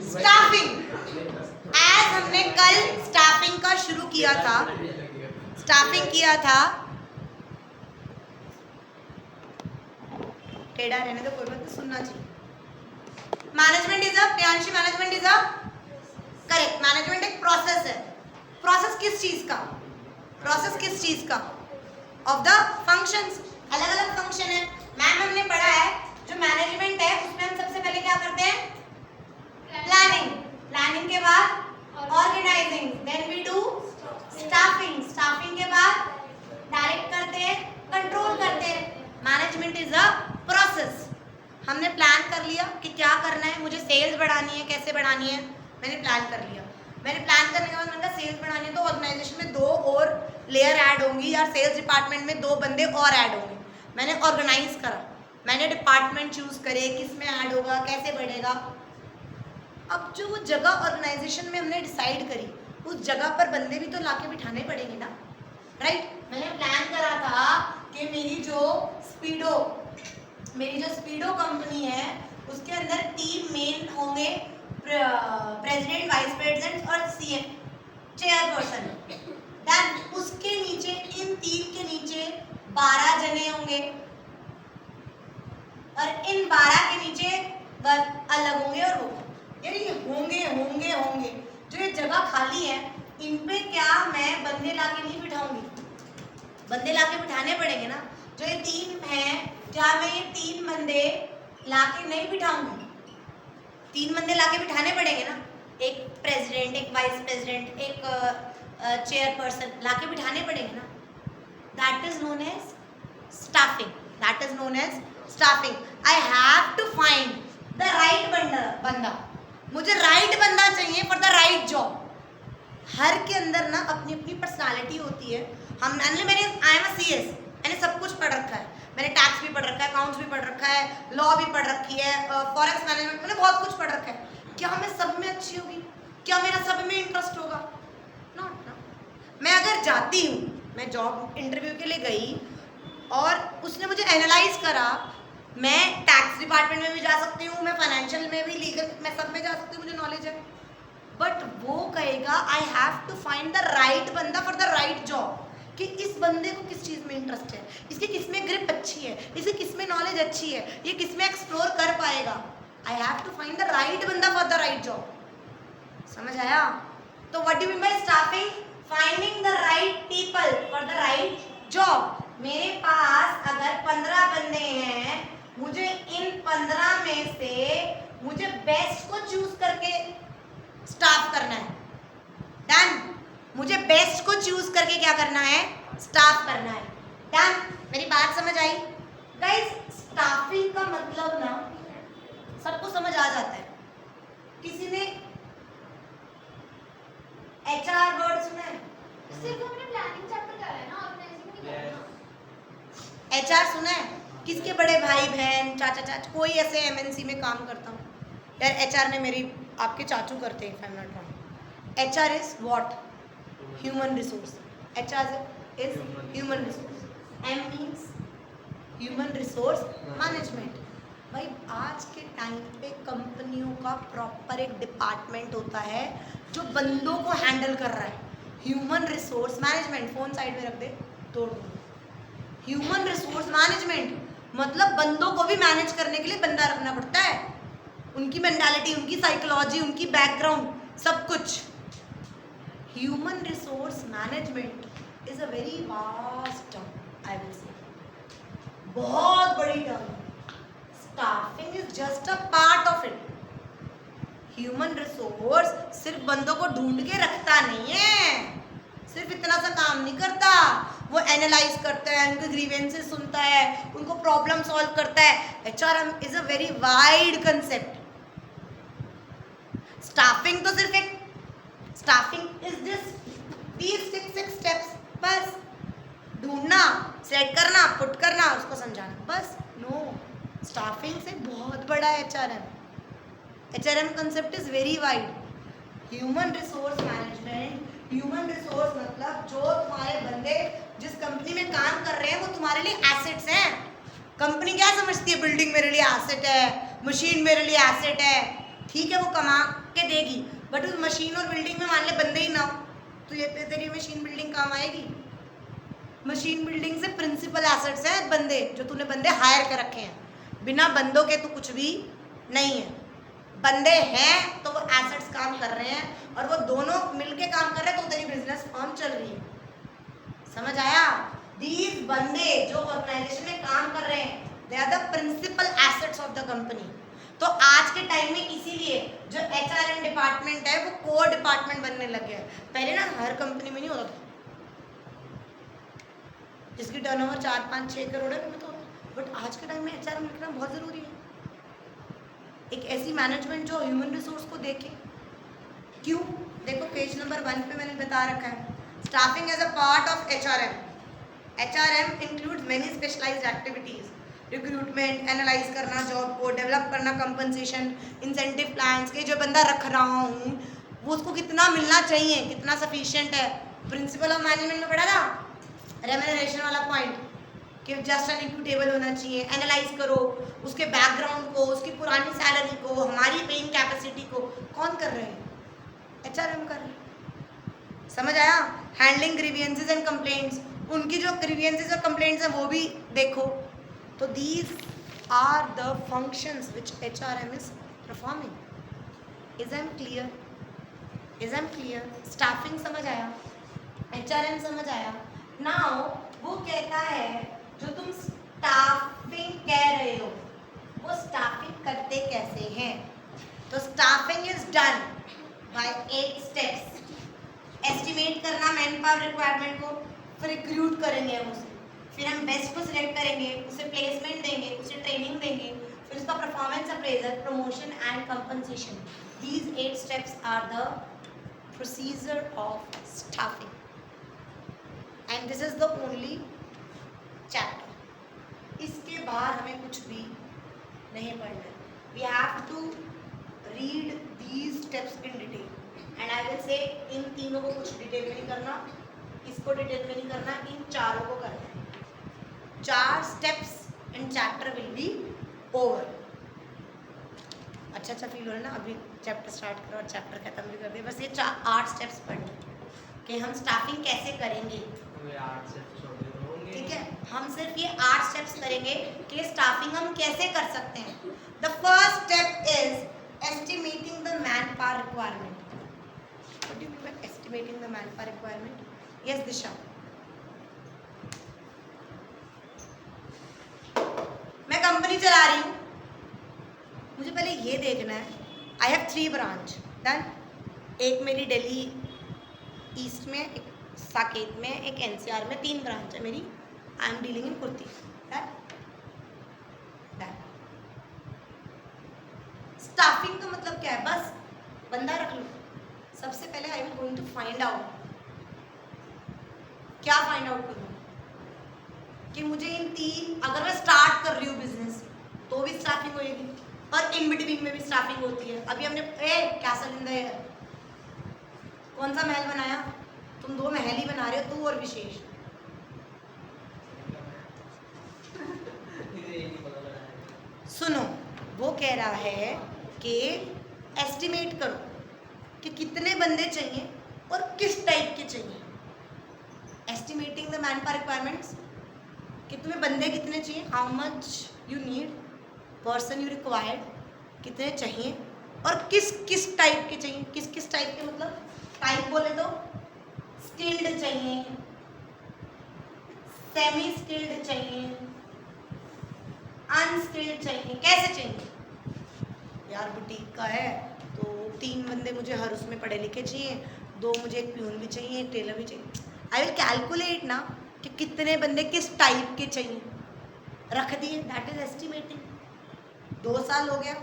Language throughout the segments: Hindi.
स्टाफिंग। एज हमने कल स्टाफिंग का शुरू किया था, टेढ़ा रहने तो कोई बात नहीं, सुनना चाहिए। Management is a Priyanshi, management is a correct. Management एक प्रोसेस है। प्रोसेस किस चीज का? Of the functions. अलग अलग फंक्शन है मैम, हमने पढ़ा है। जो मैनेजमेंट है उसमें हम सबसे पहले क्या करते हैं? प्लानिंग के बाद organizing, then we do staffing के बाद डायरेक्ट करते हैं, कंट्रोल करते हैं। Management is a process. हमने प्लान कर लिया कि क्या करना है, मुझे सेल्स बढ़ानी है, कैसे बढ़ानी है, मैंने प्लान कर लिया। मैंने प्लान करने के बाद मैंने कहा सेल्स बढ़ानी है तो ऑर्गेनाइजेशन में 2 और लेयर ऐड होंगी, या सेल्स डिपार्टमेंट में 2 बंदे और ऐड होंगे। मैंने ऑर्गेनाइज करा, मैंने डिपार्टमेंट चूज करे, किस में ऐड होगा, कैसे बढ़ेगा। अब जो वो जगह ऑर्गेनाइजेशन में हमने डिसाइड करी, उस जगह पर बंदे भी तो लाके बिठाने पड़ेंगे ना, राइट। मैंने प्लान करा था कि मेरी जो स्पीडो कंपनी है उसके अंदर 3 मेन होंगे, प्रेसिडेंट, वाइस प्रेसिडेंट और सीएम, चेयरपर्सन। देन उसके नीचे, इन 3 के नीचे 12 जने होंगे, और इन 12 के नीचे अलग होंगे, और वो यानी होंगे। जो ये जगह खाली है इन पे क्या मैं बंदे लाके नहीं बिठाऊंगी, बंदे लाके बिठाने पड़ेंगे ना। जो ये 3 हैं, क्या मैं ये 3 बंदे लाके नहीं बिठाऊंगी? 3 बंदे लाके बिठाने पड़ेंगे ना। एक प्रेसिडेंट, एक वाइस प्रेसिडेंट, एक चेयरपर्सन लाके बिठाने पड़ेंगे ना। That is known as staffing. I have to find the right बंदा। मुझे राइट बंदा चाहिए फॉर द राइट जॉब। हर के अंदर ना अपनी अपनी पर्सनालिटी होती है। आई एम अ CS, मैंने सब कुछ पढ़ रखा है। मैंने टैक्स भी पढ़ रखा है, अकाउंट्स भी पढ़ रखा है, लॉ भी पढ़ रखी है, फॉरेक्स मैनेजमेंट, मैंने बहुत कुछ पढ़ रखा है। क्या मैं सब में अच्छी होगी? क्या मेरा सब में इंटरेस्ट होगा? नॉट ना। मैं अगर जाती हूँ, मैं जॉब इंटरव्यू के लिए गई और उसने मुझे एनालाइज करा, मैं टैक्स डिपार्टमेंट में भी जा सकती हूँ, मैं फाइनेंशियल में भी, लीगल, मैं सब में जा सकती हूँ, मुझे नॉलेज है। बट वो कहेगा I have to find the right बंदा फॉर द राइट जॉब, कि इस बंदे को किस चीज़ में इंटरेस्ट है, इसकी किस में ग्रिप अच्छी है, इसकी किस में नॉलेज अच्छी है, ये किस में एक्सप्लोर कर पाएगा। I have to find the right बंदा फॉर द राइट जॉब। समझ आया? तो what do you mean by staffing? Finding the right people for the right job. मेरे पास अगर 15 बंदे हैं, मुझे इन 15 में से मुझे बेस्ट को चूज करके स्टाफ करना है। डन। मुझे बेस्ट को चूज करके क्या करना है? स्टाफ करना है। डन। मेरी बात समझ आई? गाइस, स्टाफिंग का मतलब ना सबको समझ आ जाता है। किसी ने HR वर्ड सुना है? सिर्फ हमने प्लानिंग चैप्टर करा है ना, ऑर्गेनाइजिंग नहीं करा। HR सुना है? किसके बड़े भाई बहन, चाचा, कोई ऐसे MNC में काम करता हूँ यार, HR ने मेरी, आपके चाचू करते हैं, if I'm not wrong. HR is what? Human resource. HR is human resource. M means human resource management. भाई आज के टाइम पे कंपनियों का प्रॉपर एक डिपार्टमेंट होता है जो बंदों को हैंडल कर रहा है। Human resource management, phone side में रख दे, तोड़ दो। ह्यूमन रिसोर्स मैनेजमेंट मतलब बंदों को भी मैनेज करने के लिए बंदा रखना पड़ता है। उनकी मेंटालिटी, उनकी साइकोलॉजी, उनकी बैकग्राउंड, सब कुछ। Human resource management is a very vast term, I will से, बहुत बड़ी term. Staffing is just a part of it. Human resource सिर्फ बंदों को ढूंढ के रखता नहीं है, सिर्फ इतना सा काम नहीं करता। वो एनालाइज करता है, उनके ग्रीवेंसेस सुनता है, उनको प्रॉब्लम सॉल्व करता है। HRM is a very wide concept. Staffing तो सिर्फ एक, स्टाफिंग इज दिस 6 स्टेप्स, बस ढूंढना, सेट करना, पुट करना, उसको समझाना, बस। नो, स्टाफिंग से बहुत बड़ा है HRM concept is very wide. Human resource management, human resource मतलब जो तुम्हारे बंदे जिस कंपनी में काम कर रहे हैं वो तुम्हारे लिए एसेट्स हैं। कंपनी क्या समझती है? बिल्डिंग मेरे लिए एसेट है, मशीन मेरे लिए एसेट है, ठीक है वो कमा के देगी, बट उस मशीन और बिल्डिंग में मान ले बंदे ही ना हो, तो ये तेरी मशीन बिल्डिंग काम आएगी? मशीन बिल्डिंग से प्रिंसिपल एसेट्स हैं बंदे, जो तूने बंदे हायर कर रखे हैं। बिना बंदों के तो कुछ भी नहीं है। बंदे हैं तो वो एसेट्स काम कर रहे हैं, और वो दोनों मिलके काम कर रहे हैं तो तेरी बिजनेस फर्म चल रही है। समझ आया? दीज बंदे जो ऑर्गेनाइजेशन में काम कर रहे हैं, they are the principal assets of the company. तो आज के टाइम में इसीलिए जो HRM डिपार्टमेंट है वो कोर डिपार्टमेंट बनने लग गया है। पहले ना हर कंपनी में नहीं होता था, जिसकी टर्नओवर 4-5-6 करोड़ है तो, बट आज के टाइम में HRM लिखना बहुत ज़रूरी है। एक ऐसी मैनेजमेंट जो ह्यूमन रिसोर्स को देखे। क्यों? देखो पेज नंबर 1 पे मैंने बता रखा है, staffing as a part of HRM. HRM includes many specialized activities. Recruitment, analyse करना जॉब को, डेवलप करना कंपनसेशन, इंसेंटिव प्लान्स के जो बंदा रख रहा हूँ वो उसको कितना मिलना चाहिए, कितना सफिशिएंट है। प्रिंसिपल ऑफ मैनेजमेंट में पढ़ा था रेम्यूनरेशन वाला पॉइंट, कि जस्ट एंड इक्विटेबल होना चाहिए। एनालाइज करो उसके बैकग्राउंड को, उसकी पुरानी सैलरी को, हमारी पेइंग कैपेसिटी को। कौन कर रहे हैं? HRM कर रहे हैं। समझ आया? हैंडलिंग ग्रीवियंसेस एंड कंप्लेंट्स, उनकी जो ग्रीवियंसेस और कंप्लेंट्स हैं वो भी देखो। तो these are the functions which HRM is performing. Is I'm clear? Is I'm clear? Staffing समझ आया? HRM समझ आया? Now वो कहता है जो तुम स्टाफिंग कह रहे हो वो स्टाफिंग करते कैसे हैं? तो staffing is done by 8 steps. Estimate करना मैन पावर रिक्वायरमेंट को, फिर रिक्रूट करेंगे हम उसे, फिर हम बेस्ट को सिलेक्ट करेंगे, उसे प्लेसमेंट देंगे, उसे ट्रेनिंग देंगे, फिर उसका performance appraisal, promotion and compensation. These 8 steps are the procedure of staffing and this is the only chapter. इसके बाद हमें कुछ भी नहीं पढ़ना है। We have to read these steps in detail and I will say in तीनों को कुछ डिटेल में नहीं करना, इसको डिटेल में नहीं करना, इन चारों को करना है। 4 steps in chapter will be over. अच्छा फील हो रहा है ना? अभी चैप्टर स्टार्ट करो और चैप्टर खत्म भी कर दे। बस ये 8 स्टेप्स पढ़ने कि हम स्टाफिंग कैसे करेंगे। ठीक है, हम सिर्फ ये 8 स्टेप्स करेंगे कि स्टाफिंग हम कैसे कर सकते हैं। The first step is estimating the manpower requirement. What do you mean by estimating the manpower requirement? Yes Disha, मैं कंपनी चला रही हूँ, मुझे पहले ये देखना है आई हैव 3 ब्रांच डन। एक मेरी दिल्ली ईस्ट में, एक साकेत में, एक NCR में, 3 ब्रांच है मेरी। I am dealing in kurti. Staffing का मतलब क्या है? बस बंदा रख लो। सबसे पहले I am going to find out, क्या फाइंड आउट करूँ कि मुझे इन 3, अगर मैं स्टार्ट कर रही हूँ बिजनेस तो भी स्टाफिंग होएगी और इन बिटवीन में भी स्टाफिंग होती है। अभी हमने क्या सलिंदा है, कौन सा महल बनाया? तुम 2 महल ही बना रहे हो, तू और विशेष। सुनो, वो कह रहा है कि एस्टिमेट करो कि कितने बंदे चाहिए और किस टाइप के चाहिए। Estimating the man power requirements, कि तुम्हें बंदे कितने चाहिए, how much you need, person you required, कितने चाहिए और किस किस टाइप के चाहिए। किस किस टाइप के मतलब टाइप बोले तो स्किल्ड चाहिए, सेमी स्किल्ड चाहिए, अनस्किल्ड चाहिए। कैसे चाहिए? यार बुटीक का है तो 3 बंदे मुझे हर उसमें पढ़े लिखे चाहिए, 2 मुझे एक प्यून भी चाहिए, एक टेलर भी चाहिए। आई विल कैलकुलेट ना कि कितने बंदे किस टाइप के चाहिए, रख दिए, दैट इज एस्टिमेटिंग। 2 साल हो गया,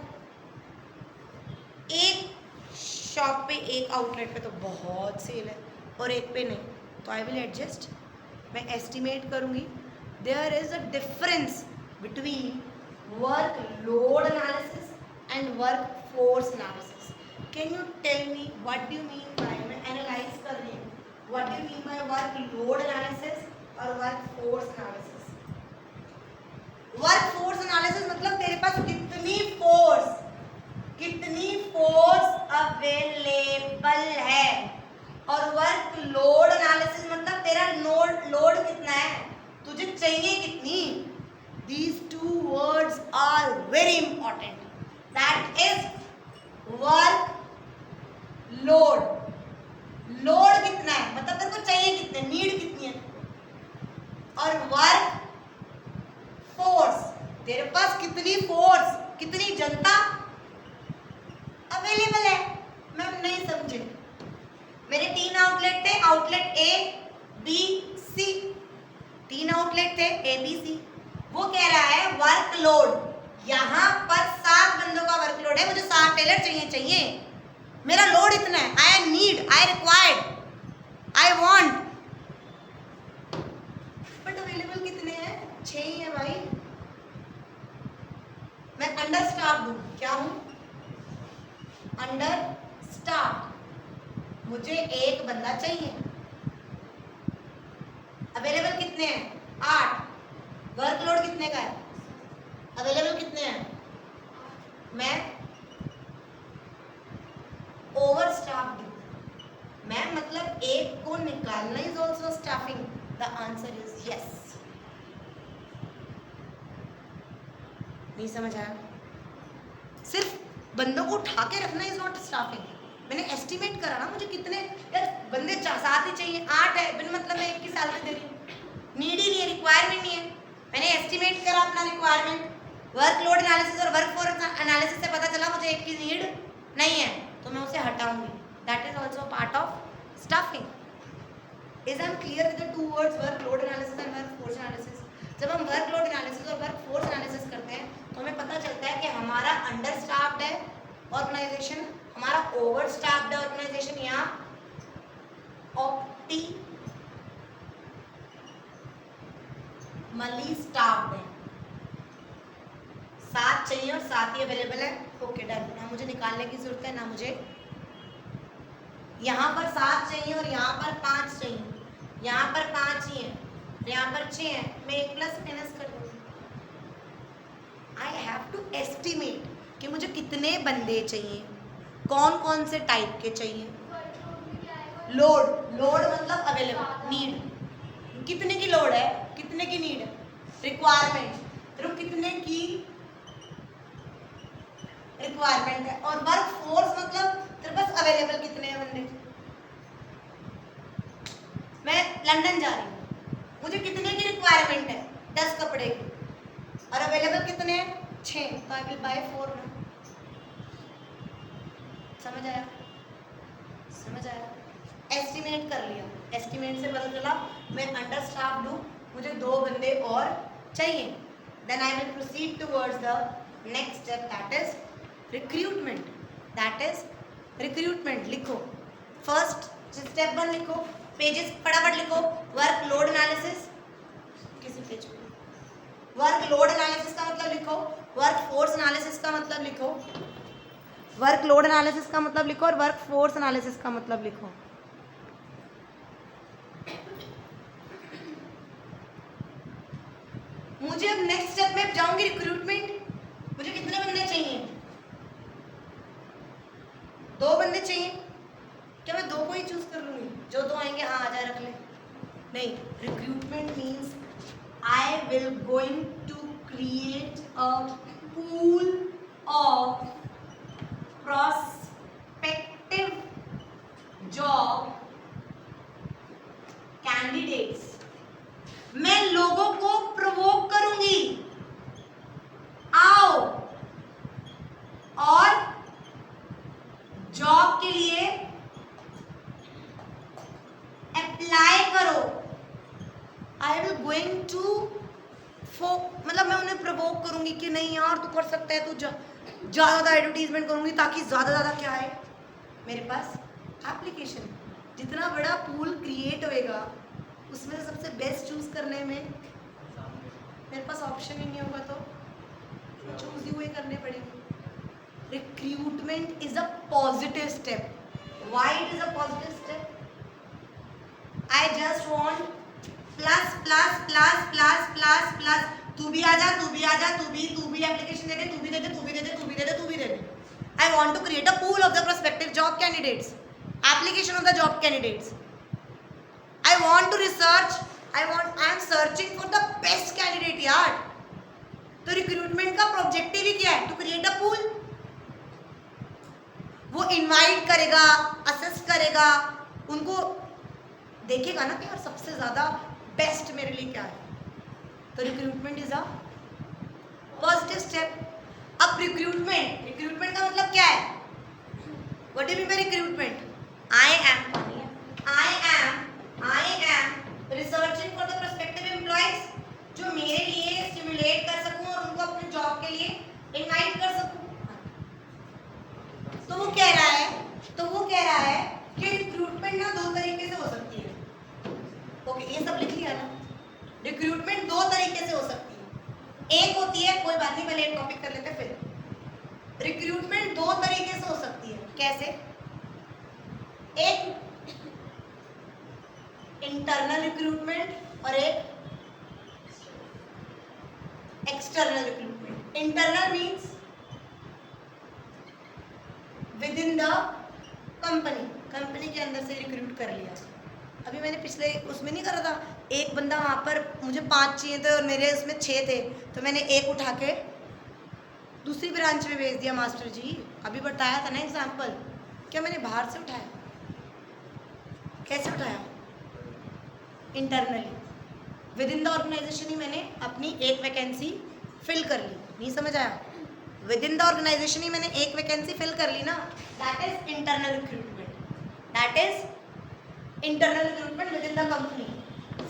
एक शॉप पे, एक आउटलेट पे तो बहुत सेल है और एक पे नहीं, तो आई विल एडजस्ट, मैं एस्टिमेट करूँगी। There is a difference between work load analysis and workforce analysis. Can you tell me what do you mean by, मैं एनालाइज कर रही हूँ, what do you mean by work load analysis और workforce analysis? Workforce analysis मतलब तेरे पास कितनी फोर्स, कितनी फोर्स अवेलेबल है, और वर्क लोड एनालिसिस मतलब तेरा लोड कितना है, तुझे चाहिए कितनी. These two words are very important. That is work load. Load कितना है मतलब तेरे को चाहिए कितने, नीड कितनी है. और वर्क फोर्स, तेरे पास कितनी फोर्स, कितनी जनता अवेलेबल है. मैम नहीं समझे. मेरे 3 आउटलेट थे, outlet A B C, 3 outlet थे ए बी सी. वो कह रहा है वर्कलोड, यहाँ पर 7 बंदों का वर्कलोड है, मुझे 7 टेलर चाहिए. मेरा लोड इतना है, I need, I required, I want. But available कितने हैं, 6 ही है भाई. मैं अंडर स्टाफ हूँ, क्या हूँ, अंडर स्टाफ. मुझे 1 बंदा चाहिए. अवेलेबल कितने हैं, 8. वर्कलोड कितने का है, अवेलेबल कितने हैं, मैं ओवर स्टाफ हूँ. मैं मतलब 1 को निकालना is also staffing. The answer is yes. नहीं समझ आया. सिर्फ बंदों को उठा के रखना इज नॉट स्टाफिंग. मैंने एस्टिमेट करा ना, मुझे कितने यार बंदे 7 ही चाहिए, 8 है, बिन मतलब मैं 1 की सैलरी दे रही हूँ. नीड ही नहीं है, रिक्वायरमेंट नहीं है. मैंने एस्टिमेट करा अपना रिक्वायरमेंट. वर्कलोड एनालिसिस और वर्कफोर्स एनालिसिस से पता चला मुझे 1 की नीड नहीं है, तो मैं उसे हटाऊंगी. That is also part of staffing. Is I am clear with the 2 words workload analysis and workforce analysis. जब हम वर्कलोड एनालिसिस और वर्कफोर्स एनालिसिस करते हैं तो हमें पता चलता है कि हमारा अंडर स्टाफ्ड है ऑर्गेनाइजेशन, हमारा ओवर स्टाफ्ड है ऑर्गेनाइजेशन, या ऑप्टिमली स्टाफ्ड है. 7 चाहिए और 7 ही अवेलेबल है. Okay done. ना मुझे निकालने की जरूरत है, ना मुझे. यहाँ पर 7 चाहिए और यहाँ पर 5 चाहिए. यहाँ पर 5 ही है, यहाँ पर 6 है. मैं 1 प्लस माइनस कर दूँगी. आई हैव टू एस्टिमेट कि मुझे कितने बंदे चाहिए, कौन कौन से टाइप के चाहिए. लोड, लोड मतलब अवेलेबल, नीड, कितने की लोड है, कितने की नीड है. रिक्वायरमेंट, तेरे को कितने की रिक्वायरमेंट है. और वर्क फोर्स मतलब तेरे पास अवेलेबल कितने हैं बंदे. मैं लंदन जा रही हूँ, मुझे कितने की रिक्वायरमेंट है, 10 कपड़े की, और अवेलेबल कितने हैं, 6. तो आई विल बाय 4 ना. समझ आया, समझ आया. एस्टिमेट कर लिया. एस्टिमेट से पता चला मैं अंडर स्टाफ्ड हूँ, मुझे 2 बंदे और चाहिए. Then I will proceed towards the next step, that is recruitment. That is recruitment. लिखो फर्स्ट स्टेप 1 लिखो, पेजेस फटाफट लिखो. वर्क लोड एनालिसिस, किसी पेज पे वर्क लोड एनालिसिस का मतलब लिखो, वर्क फोर्स एनालिसिस का मतलब लिखो, वर्क लोड एनालिसिस का मतलब लिखो, और वर्क फोर्स एनालिसिस का मतलब लिखो. मुझे अब नेक्स्ट स्टेप में जाऊंगी रिक्रूटमेंट. मुझे कितने बंदे चाहिए, 2 बंदे चाहिए. क्या मैं 2 को ही चूज कर लूंगी, जो 2 आएंगे हाँ आ जाए रख ले. नहीं, recruitment means I will going to create a pool of prospective job candidates. मैं लोगों को प्रोवोक करूंगी, आओ और जॉब के लिए अप्लाई करो. आई विल गोइंग टू मतलब मैं उन्हें प्रोवोक करूंगी कि नहीं यार तू कर सकता है, तू ज़्यादा एडवर्टीजमेंट करूंगी ताकि ज़्यादा क्या है मेरे पास एप्लीकेशन. जितना बड़ा पूल क्रिएट होएगा उसमें से सबसे बेस्ट चूज करने में मेरे पास ऑप्शन ही नहीं होगा, तो चूज ही हुए करने पड़ेगी. Recruitment is a positive step. Why it is a positive step? I just want plus plus plus plus plus plus. तू भी आ जा, तू भी आ जा, तू भी एप्लीकेशन दे दे, तू भी दे दे, तू भी दे दे, तू भी दे दे, तू भी दे दे. I want to create a pool of the prospective job candidates, application of the job candidates. I want to research, I am searching for the best candidate यार. तो रिक्रूटमेंट का ऑब्जेक्टिव ही क्या है? To create a pool. वो इनवाइट करेगा, असेस करेगा, उनको देखेगा ना कि यार सबसे ज्यादा बेस्ट मेरे लिए क्या है. तो recruitment is a positive step. अब रिक्रूटमेंट का मतलब क्या है? What do mean by recruitment? I am researching for the prospective employees, जो मेरे लिए स्टिमुलेट कर सकूं और उनको अपने जॉब के लिए इनवाइट कर सकूं. तो वो कह रहा है कि रिक्रूटमेंट ना 2 तरीके से हो सकती है. ओके, ये सब लिख लिया ना. रिक्रूटमेंट 2 तरीके से हो सकती है. एक होती है, कोई बात नहीं, पहले एक टॉपिक कर लेते हैं फिर. रिक्रूटमेंट 2 तरीके से हो सकती है. कैसे? एक इंटरनल रिक्रूटमेंट और एक external recruitment. Internal means with in the company के अंदर से रिक्रूट कर लिया. अभी मैंने पिछले उसमें नहीं करा था, एक बंदा वहाँ पर मुझे 5 चाहिए थे और मेरे उसमें 6 थे, तो मैंने एक उठा के दूसरी ब्रांच में भेज दिया. मास्टर जी अभी बताया था ना एग्जाम्पल, क्या मैंने बाहर से उठाया? कैसे उठाया? Internally within the organisation ही मैंने अपनी एक वैकेंसी फिल कर ली. नहीं समझ आया? विद इन द ऑर्गेनाइजेशन ही मैंने एक वैकेंसी फिल कर ली ना. That is internal recruitment. That is internal recruitment with in the company.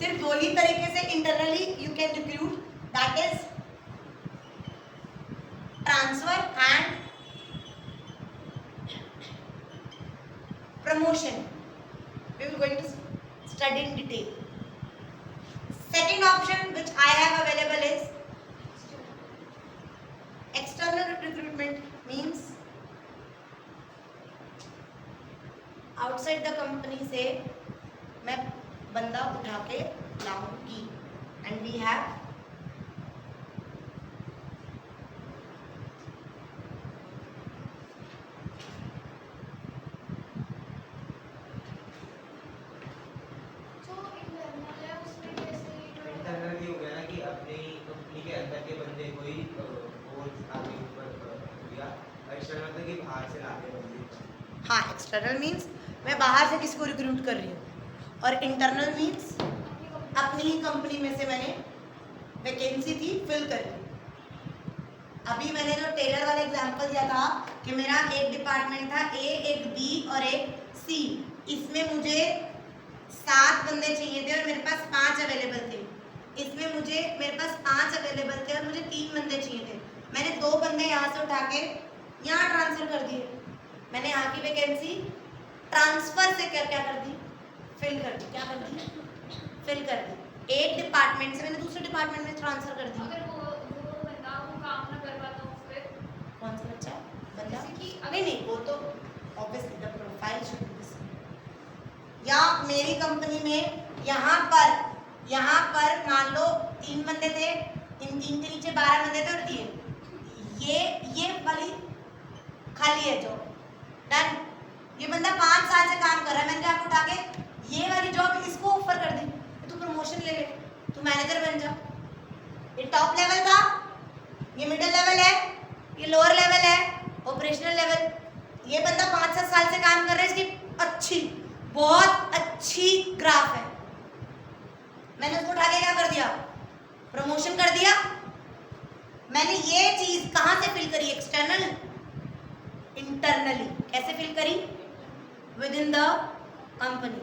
सिर्फ 2 ही तरीके से internally you can recruit. That is transfer and promotion. We will going to study in detail. Second option which I have available is external recruitment. Means outside the company से मैं बंदा उठा के लाऊंगी. And we have हाँ, एक्सटर्नल मीन्स मैं बाहर से किसी को रिक्रूट कर रही हूँ और इंटरनल मीन्स अपनी ही कंपनी में से मैंने वैकेंसी थी फिल कर ली. अभी मैंने जो टेलर वाला एग्जांपल दिया था कि मेरा एक डिपार्टमेंट था ए, एक बी और एक सी. इसमें मुझे 7 बंदे चाहिए थे और मेरे पास 5 अवेलेबल थे. इसमें मेरे पास 5 अवेलेबल थे और मुझे 3 बंदे चाहिए थे. मैंने 2 बंदे यहाँ से उठा के यहाँ ट्रांसफर कर दिए. मैंने यहाँ की वैकेंसी ट्रांसफर से क्या कर दी? फिल कर दी. क्या कर दी? फिल कर दी. एक डिपार्टमेंट से मैंने दूसरे डिपार्टमेंट में ट्रांसफर कर दी. अगर वो बंदा वो काम ना कर पाता हो फिर कौन सा बच्चा? बंदा कि नहीं, वो तो obviously the profile should be this. या मेरी कंपनी में यहाँ पर मान लो 3 बंदे थे, इन 3 के नीचे 12 बंदे थे और दिए ये वाली खाली है जॉब. डन. ये बंदा 5 साल से काम कर रहा है, मैंने आपको उठा के ये वाली जॉब इसको ऑफर कर दी. तू प्रमोशन ले ले, तू मैनेजर बन जा. ये टॉप लेवल था, ये मिडिल लेवल है, ये लोअर लेवल है, ऑपरेशनल लेवल. ये बंदा 5-7 साल से काम कर रहा है, इसकी बहुत अच्छी ग्राफ है. मैंने उसको उठा के क्या कर दिया? प्रमोशन कर दिया. मैंने ये चीज कहाँ से फिल करी? एक्सटर्नल. इंटरनली कैसे फिल करी? Within the company.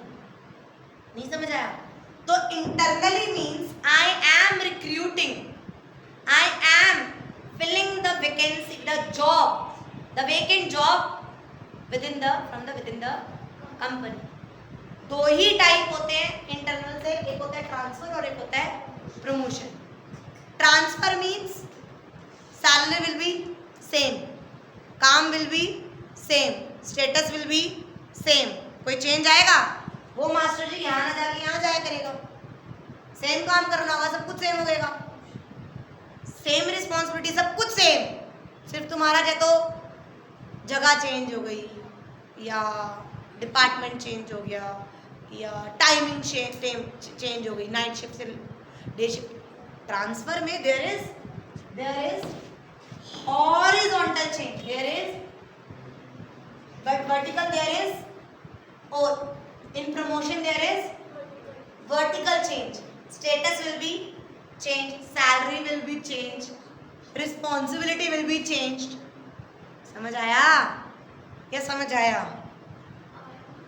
नहीं समझ आया? तो internally means I am recruiting, I am filling the vacancy, the job, the vacant job within the company. 2 ही टाइप होते हैं इंटरनल से, एक होता है ट्रांसफर और एक होता है promotion. Transfer means salary will be same, काम will be same, status will be same. कोई चेंज आएगा? वो मास्टर जी यहाँ ना जाके यहाँ जाया करेगा. सेम काम करना होगा, सब कुछ सेम हो जाएगा. सेम रिस्पॉन्सिबिलिटी, सब कुछ सेम. सिर्फ तुम्हारा चाहे तो जगह चेंज हो गई, या डिपार्टमेंट चेंज हो गया, या टाइमिंग चेंज हो गई, नाइट शिफ्ट से डे शिफ्ट। ट्रांसफर में there is horizontal change, there is, but vertical there is, और in promotion there is vertical change. Status will be changed, salary will be changed, responsibility will be changed. समझ आया? क्या समझ आया?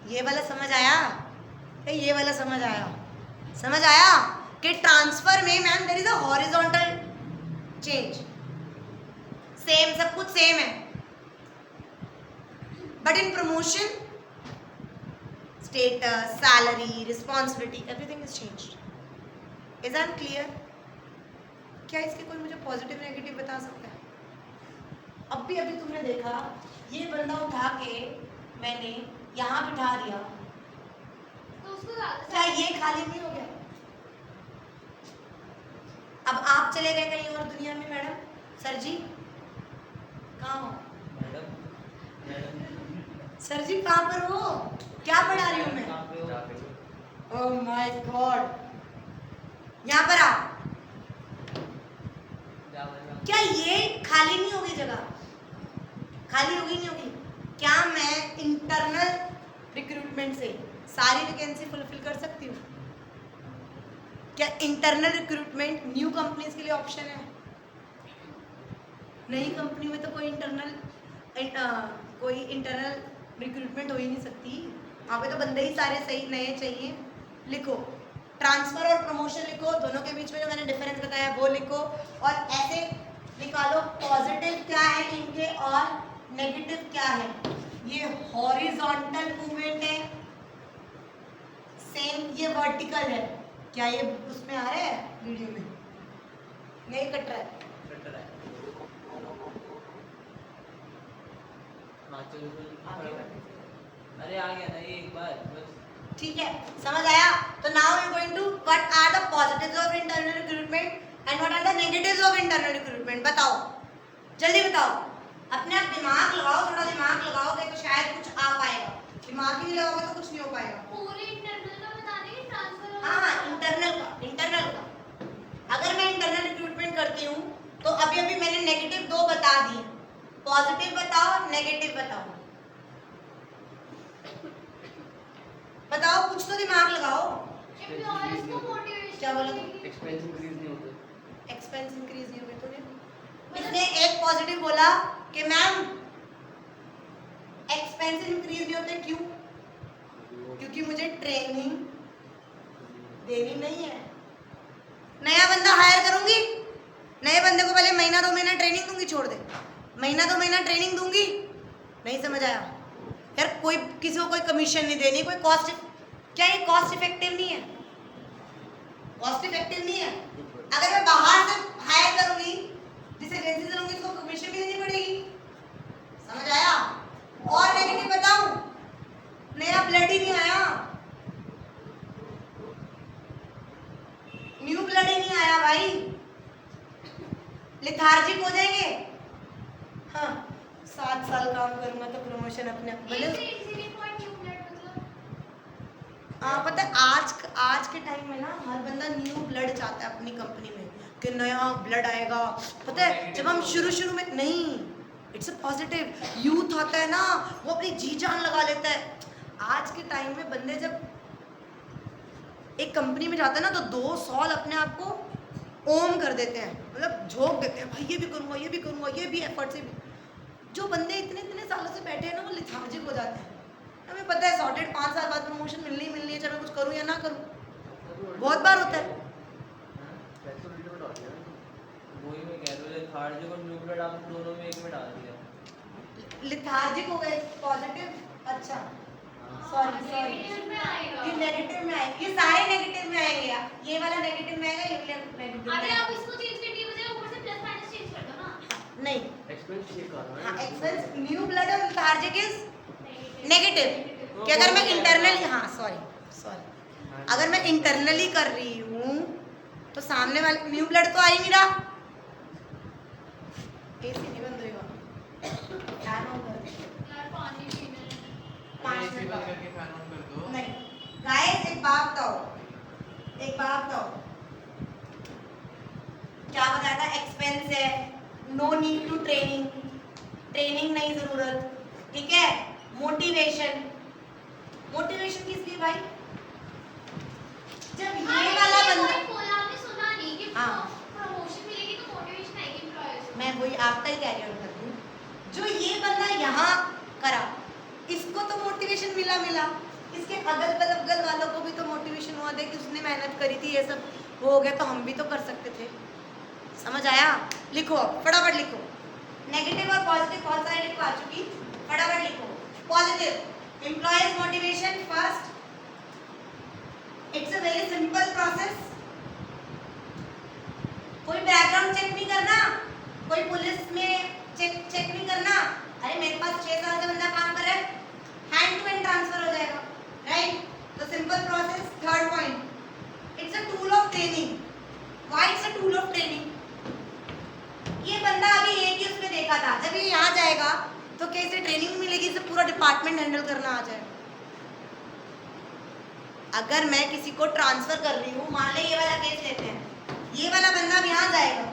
ये वाला समझ आया? ये वाला समझ आया? समझ आया कि ट्रांसफर में ma'am there is a horizontal change, same, सब कुछ सेम है, but in promotion status, salary, responsibility, everything is changed. Is that clear? क्या इसके कोई मुझे पॉजिटिव नेगेटिव बता सकता है? अभी तुमने देखा ये बंदा उठा के मैंने यहाँ बिठा दिया, तो उसको ज्यादा क्या ये खाली नहीं हो गया? अब आप चले गए कहीं और दुनिया में, मैडम, सर जी कहाँ हो? सर जी कहाँ पर हो? क्या पढ़ा रही हूँ मैं? ओह माय गॉड, यहाँ पर आओ। क्या ये खाली नहीं होगी जगह? खाली होगी नहीं होगी? क्या मैं इंटरनल रिक्रूटमेंट से सारी वैकेंसी फुलफिल कर सकती हूँ? क्या इंटरनल रिक्रूटमेंट न्यू कंपनीज के लिए ऑप्शन है? नई कंपनी में तो कोई इंटरनल रिक्रूटमेंट हो ही नहीं सकती। वहाँ पे तो बंदे ही सारे सही नए चाहिए। लिखो ट्रांसफर और प्रमोशन, लिखो दोनों के बीच में जो मैंने डिफरेंस बताया वो लिखो, और ऐसे निकालो पॉजिटिव क्या है इनके और नेगेटिव क्या है। ये हॉरिजॉन्टल मूवमेंट है, सेम ये वर्टिकल है। क्या ये उसमें आ रहा है वीडियो में? नहीं कट रहा है? अरे आ गया ना ये एक बार बस। ठीक है, समझ आया? तो now we going to what are the positives of internal recruitment and what are the negatives of internal recruitment. बताओ, जल्दी बताओ, अपने आप दिमाग लगाओ, थोड़ा दिमाग लगाओगे तो शायद कुछ आ पाएगा। दिमाग ही नहीं लगाओगे तो कुछ नहीं हो पाएगा। पूरे इंटरनल का बता देंगे, ट्रांसफर हाँ, इंटरनल का अगर मैं इंटरनल रिक्रूटमेंट करती हूँ तो अभी मैंने नेगेटिव 2 बता दिए, पॉजिटिव बताओ, नेगेटिव बताओ। बताओ, कुछ तो दिमाग लगाओ। एम्प्लॉयर्स को मोटिवेशन, क्या बोला? एक्सपेंस इंक्रीज नहीं होते। एक्सपेंस इंक्रीज नहीं होंगे तो नहीं। इसने एक पॉजिटिव बोला कि मैम एक्सपेंस इंक्रीज नहीं होते, क्यों? क्योंकि मुझे ट्रेनिंग देनी नहीं है। नया बंदा हायर करूंगी, नए बंदे को पहले महीना 2 महीना ट्रेनिंग दूंगी, छोड़ दे, महीना 2 महीना ट्रेनिंग दूंगी। नहीं समझ आया यार? कोई किसी को कोई कमीशन नहीं देनी, कोई कॉस्ट, क्या ये कॉस्ट इफेक्टिव नहीं है? कॉस्ट इफेक्टिव नहीं है। अगर मैं बाहर से हायर करूंगी, जिस एजेंसी से लूंगी, उसको कमीशन भी देनी पड़ेगी। समझ आया? और नेगेटिव बताऊं, नया ब्लड ही नहीं आया, न्यू ब्लड ही नहीं आया भाई, लेथार्जिक हो जाएंगे। हाँ, 7 साल काम करूंगा तो प्रमोशन अपने आप भले। हाँ, पता है आज के टाइम में ना हर बंदा न्यू ब्लड चाहता है अपनी कंपनी में कि नया ब्लड आएगा। पता है जब हम शुरू में, नहीं, इट्स अ पॉजिटिव, यूथ आता है ना, वो अपनी जी जान लगा लेता है। आज के टाइम में बंदे जब एक कंपनी में जाते हैं ना तो 2 साल अपने आप को ओम कर देते हैं, मतलब झोंक देते हैं, भाई ये भी करूँगा, ये भी करूँगा, ये भी एफर्ट से भी। जो बंदे इतने सालों से बैठे हैं ना, वो लेथार्जिक हो जाते हैं। हमें पता है सॉर्टेड 5 साल बाद प्रमोशन मिलनी है, चाहे मैं कुछ करूँ या ना करूँ। बहुत बार होता है। वही मैं कह रहा हूँ, लेथार्जिक और न्यू ब्लड आप दोनों में एक में डाल दिया। लेथार्जिक हो गए, पॉजिटिव, अच्छा सॉरी ये नेगेटिव में आएंगे, ये सारे नेगेटिव में आएंगे। ये वाला नेगेटिव में आएगा, ये वाला नेगेटिव में अरे आएगा। आप इसको चेंज करने की बजाय ऊपर से प्लस माइनस चेंज कर दो ना। नहीं, एक्सपेंस चेक कर रहा है। हाँ, एक्सपेंस, न्यू ब्लड और लेथार्जिक इज नेगेटिव। कि अगर मैं इंटरनली, हाँ सॉरी, अगर मैं इंटरनली कर रही हूँ तो सामने वाले न्यू ब्लड तो आ ही नहीं रहा। एसी नहीं बंद होगा, फैन ऑन कर। 5 एसी मिनट बंद बाद। करके फैन ऑन कर दो। नहीं गाइस, एक बात बताओ, क्या बताया था? एक्सपेंस है, नो नीड टू ट्रेनिंग नहीं जरूरत, ठीक है। मोटिवेशन किस लिए भाई? जब हाँ, ये वाला ये बंदा, point बोला आपने, सुना नहीं कि हाँ। प्रमोशन मिलेगी तो मोटिवेशन आएगी एम्प्लॉयर्स को। मैं वही आपका ही कैरी ऑन कर दूं, जो ये बंदा यहाँ करा, इसको तो मोटिवेशन मिला, इसके अगल बगल वालों को भी तो मोटिवेशन हुआ दे कि उसने मेहनत करी थी, ये सब हो गया तो हम भी तो कर सकते थे। समझ आया? लिखो, फटाफट लिखो। नेगेटिव और पॉजिटिव बहुत सारे लिखवा चुकी, फटाफट लिखो। Positive, employees motivation first, it's a very simple process. कोई बैकग्राउंड चेक नहीं करना, कोई पुलिस में चेक नहीं करना। अरे मेरे पास 6 साल से बंदा काम कर रहा है, हैंड टू हैंड ट्रांसफर हो जाएगा, राइट? तो simple process. Third point, it's a tool of training. Why it's a tool of training? ये बंदा अभी एक ही उसमें देखा था, जब ये यहाँ जाएगा तो कैसे ट्रेनिंग मिलेगी, इसे पूरा डिपार्टमेंट हैंडल करना आ जाएगा। अगर मैं किसी को ट्रांसफर कर रही हूँ, मान ले ये वाला केस लेते हैं, ये वाला बंदा अब यहाँ जाएगा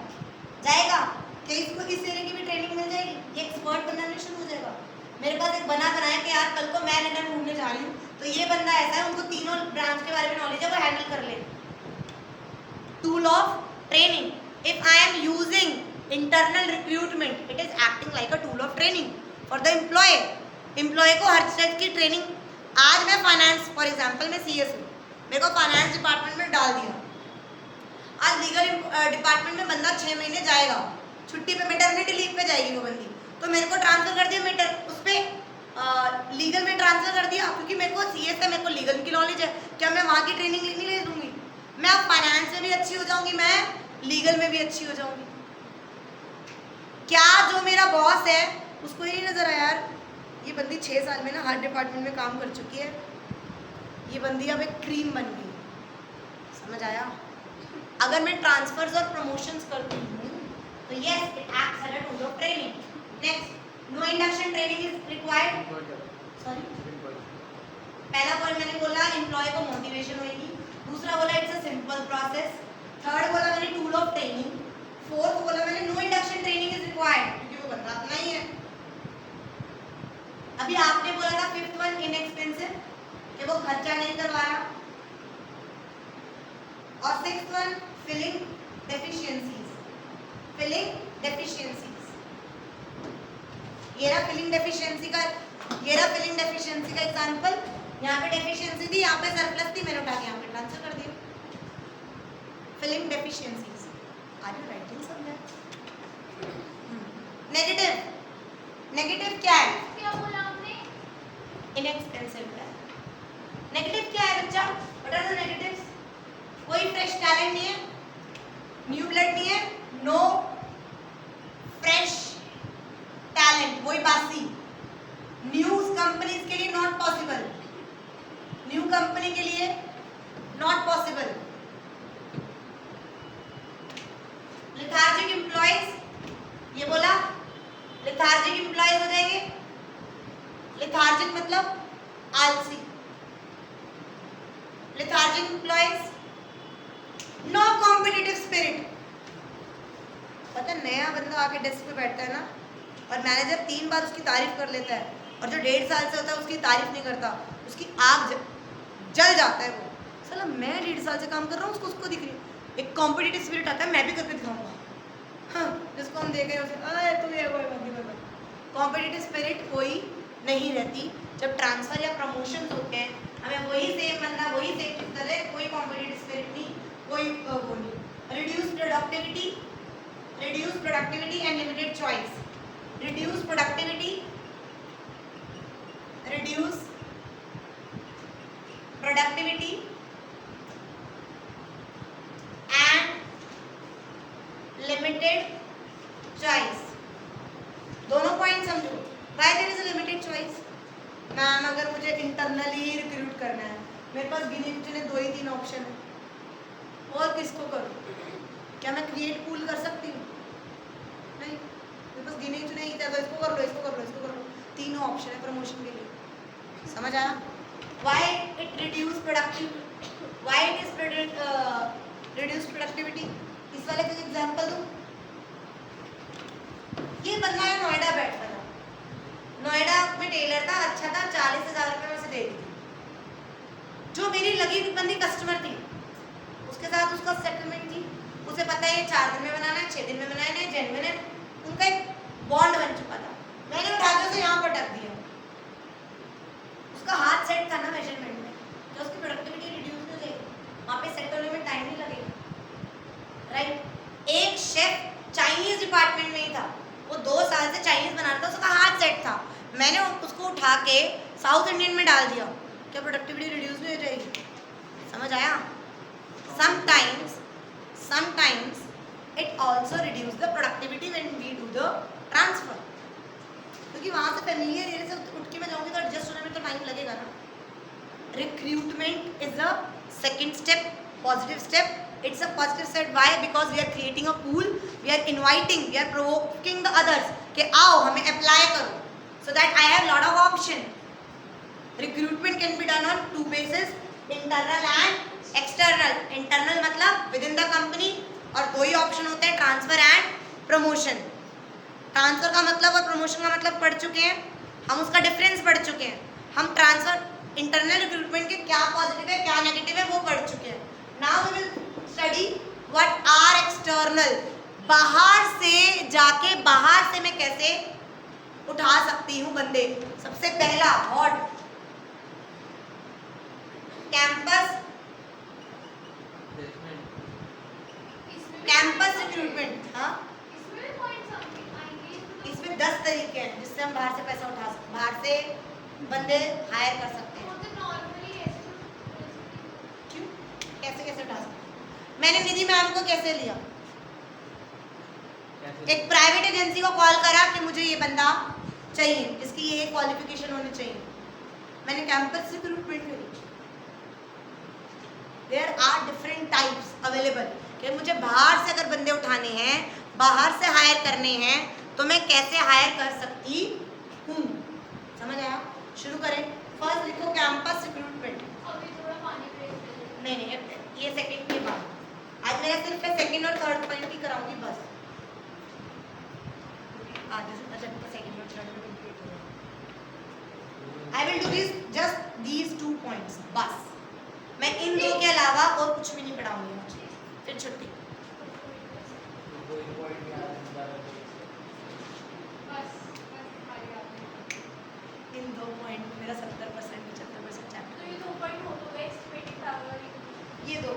क्या इसको इस तरह की भी ट्रेनिंग मिल जाएगी? ये एक्सपर्ट बनना शुरू हो जाएगा। मेरे पास एक बनाया कि यार कल को मैं लंदन घूमने जा रही हूँ, तो ये बंदा ऐसा है, उनको तीनों ब्रांच के बारे में नॉलेज है, वो हैंडल कर ले। Tool of training, if I am using internal recruitment, it is acting like a tool of training for the employee को हर चीज की ट्रेनिंग। आज मैं फाइनेंस, फॉर एग्जांपल मैं सीएस हूँ, मेरे को फाइनेंस डिपार्टमेंट में डाल दिया, आज लीगल डिपार्टमेंट में बंदा 6 महीने जाएगा, छुट्टी पे मैटरनिटी लीव पे जाएगी वो बंदी, तो मेरे को ट्रांसफर कर दिया उस पर लीगल में ट्रांसफर कर दिया, क्योंकि मेरे को सीएस है, मेरे को लीगल की नॉलेज है। क्या मैं वहाँ की ट्रेनिंग नहीं ले लूँगी? मैं अब फाइनेंस में भी अच्छी हो जाऊँगी, मैं लीगल में भी अच्छी हो जाऊँगी। क्या जो मेरा बॉस है उसको ये नहीं नजर आया यार ये बंदी 6 साल में ना हर डिपार्टमेंट में काम कर चुकी है, ये बंदी अब एक क्रीम बन गई। समझ आया? अगर मैं ट्रांसफर्स और प्रमोशंस करती हूँ तो yes, it acts as a tool of training. Next, no induction training is required. Sorry, पहला पॉइंट मैंने बोला एम्प्लॉय को मोटिवेशन होगी, दूसरा बोला it's a simple process, third बोला मैंने टूल ऑफ ट्रेनिंग, फोर्थ बोला मैंने no induction training is required, क्योंकि वो बंदा अपना ही है। अभी आपने बोला था फिफ्थ वन इनएक्सपेंसिव, कि वो खर्चा नहीं करवा रहा, और सिक्स्थ वन फिलिंग डेफिशिएंसीज। ये रहा फिलिंग डेफिशिएंसी का एग्जांपल। यहाँ पे डेफिशिएंसी थी, यहाँ पे सरप्लस थी, मैंने उठा के यहाँ पे ट्रांसफर कर दिया। Filling deficiencies, are you writing somewhere? Negative क्या है? क्या बोला आपने? इनएक्सपेंसिव है। नेगेटिव क्या है बच्चा? What are the negatives? कोई फ्रेश टैलेंट नहीं है, न्यू ब्लड नहीं है, नो फ्रेश टैलेंट, वही बासी। न्यू कंपनीज के लिए नॉट पॉसिबल, न्यू कंपनी के लिए नॉट पॉसिबल। लेथार्जिक एम्प्लॉइज, ये बोला लेथार्जिक एम्प्लॉइज हो जाएंगे। लेथार्जिक मतलब आलसी। Lethargic employees, no competitive spirit. पता नया बंदा आके डेस्क पे बैठता है ना, और मैनेजर 3 बार उसकी तारीफ कर लेता है, और जो 1.5 साल से होता है उसकी तारीफ नहीं करता, उसकी आग जल जाता है वो। साला मैं 1.5 साल से काम कर रहा हूँ, उसको दिख रही है। एक कॉम्पिटिटिव स्पिरिट आता है, मैं भी करके दिखाऊंगा, हाँ, जिसको हम देख रहे हैं उसे अरे तू ये कोई कॉम्पिटिटिव स्पिरिट कोई नहीं रहती। जब ट्रांसफर या प्रमोशन होते हैं, हमें वही सेम बंदा वही सेम चीज कर रहे हैं, कोई कॉम्पिटिटिव स्पिरिट नहीं, कोई वो नहीं। Reduce productivity and limited choice. Reduce productivity and limited choice, दोनों पॉइंट समझो। Why there is a limited choice? Ma'am अगर मुझे इंटरनली रिक्रूट करना है, मेरे पास गिने चुने 2 ही 3 ऑप्शन है, और किसको करूँ? क्या मैं क्रिएट पूल कर सकती हूँ? नहीं, मेरे पास गिने चुने ही थे, तो इसको कर लो, इसको कर लो, इसको कर लो, तीनों ऑप्शन है प्रमोशन के लिए। समझ आया? Why it reduce productivity? Why it is reduce productivity? इस वाले का एग्जांपल दूं। ये बंदा है नोएडा बैठा था, नोएडा में टेलर था, अच्छा था, 40,000 रुपये में उसे दे दी। जो मेरी लगी बंदी कस्टमर थी, उसके साथ उसका सेटलमेंट थी, उसे पता है ये 4 दिन में बनाना है, 6 दिन में बनाना है, जेन्युइन है, उनका एक बॉन्ड बन चुका था। मैंने उठा के उसे यहाँ पर रख दिया, उसका हाथ सेट था ना मेजरमेंट में, तो उसकी प्रोडक्टिविटी रिड्यूस हो जाएगी, वहाँ पे सेट होने में टाइम नहीं लगेगा, राइट? एक शेफ चाइनीज डिपार्टमेंट में ही था, वो 2 साल से चाइनीज बना रहा था, उसका हाथ सेट था, मैंने उसको उठा के साउथ इंडियन में डाल दिया, क्या प्रोडक्टिविटी रिड्यूस भी हो जाएगी? समझ आया? sometimes it also reduce the productivity when we do the transfer, क्योंकि वहाँ से फेमिलियर एरिया से उठ के मैं जाऊँगी तो एडजस्ट होने में तो टाइम लगेगा ना। Recruitment is a second step, positive step. It's a positive step. Why? Because we are creating a pool, we are inviting, we are provoking the others कि आओ हमें apply करो, so that I have lot of option. Recruitment can be done on 2 bases, internal and external. Internal मतलब within the company, और 2 ही ऑप्शन होते हैं, ट्रांसफर एंड प्रमोशन। ट्रांसफर का मतलब और प्रमोशन का मतलब पढ़ चुके हैं हम, उसका डिफरेंस पढ़ चुके हैं हम। ट्रांसफर इंटरनल रिक्रूटमेंट के क्या पॉजिटिव है क्या नेगेटिव है वो पढ़ चुके हैं। Now we will study what are external, बाहर से जाके बाहर से मैं कैसे उठा सकती हूँ बंदे। सबसे पहला हॉट कैंपस रिक्रूटमेंट। हाँ, इसमें पॉइंट्स आएंगे, इसमें 10 तरीके हैं जिससे हम बाहर से पैसा उठा सकते, बाहर से बंदे हायर कर सकते हैं। तो नॉर्मली ऐसे क्यों, कैसे कैसे उठा सकते हैं? मैंने निधि मैम को कैसे लिया, एक प्राइवेट एजेंसी को कॉल करा कि मुझे ये बंदा चाहिए जिसकी ये क्वालिफिकेशन होनी चाहिए, मैंने कैंपस रिक्रूटमेंट करी। There are different types available कि मुझे बाहर से अगर बंदे उठाने हैं, बाहर से हायर करने हैं, तो मैं कैसे हायर कर सकती हूँ। समझ आया? शुरू करें। फर्स्ट लिखो कैंपस रिक्रूटमेंट। अभी थोड़ा पानी ब्रेक नहीं, ये सेकंड के बाद, आज मेरा सिर्फ सेकंड और थर्ड पॉइंट ही कराऊंगी बस। I will do this just these 2 points बस। मैं इन 2 के अलावा और कुछ भी नहीं पढ़ाऊंगी आज, फिर छुट्टी। इन 2 पॉइंट में मेरा 70% 75% चैप्टर। तो ये 2 पॉइंट हो गए, एक्सपेक्टेड टावर ये 2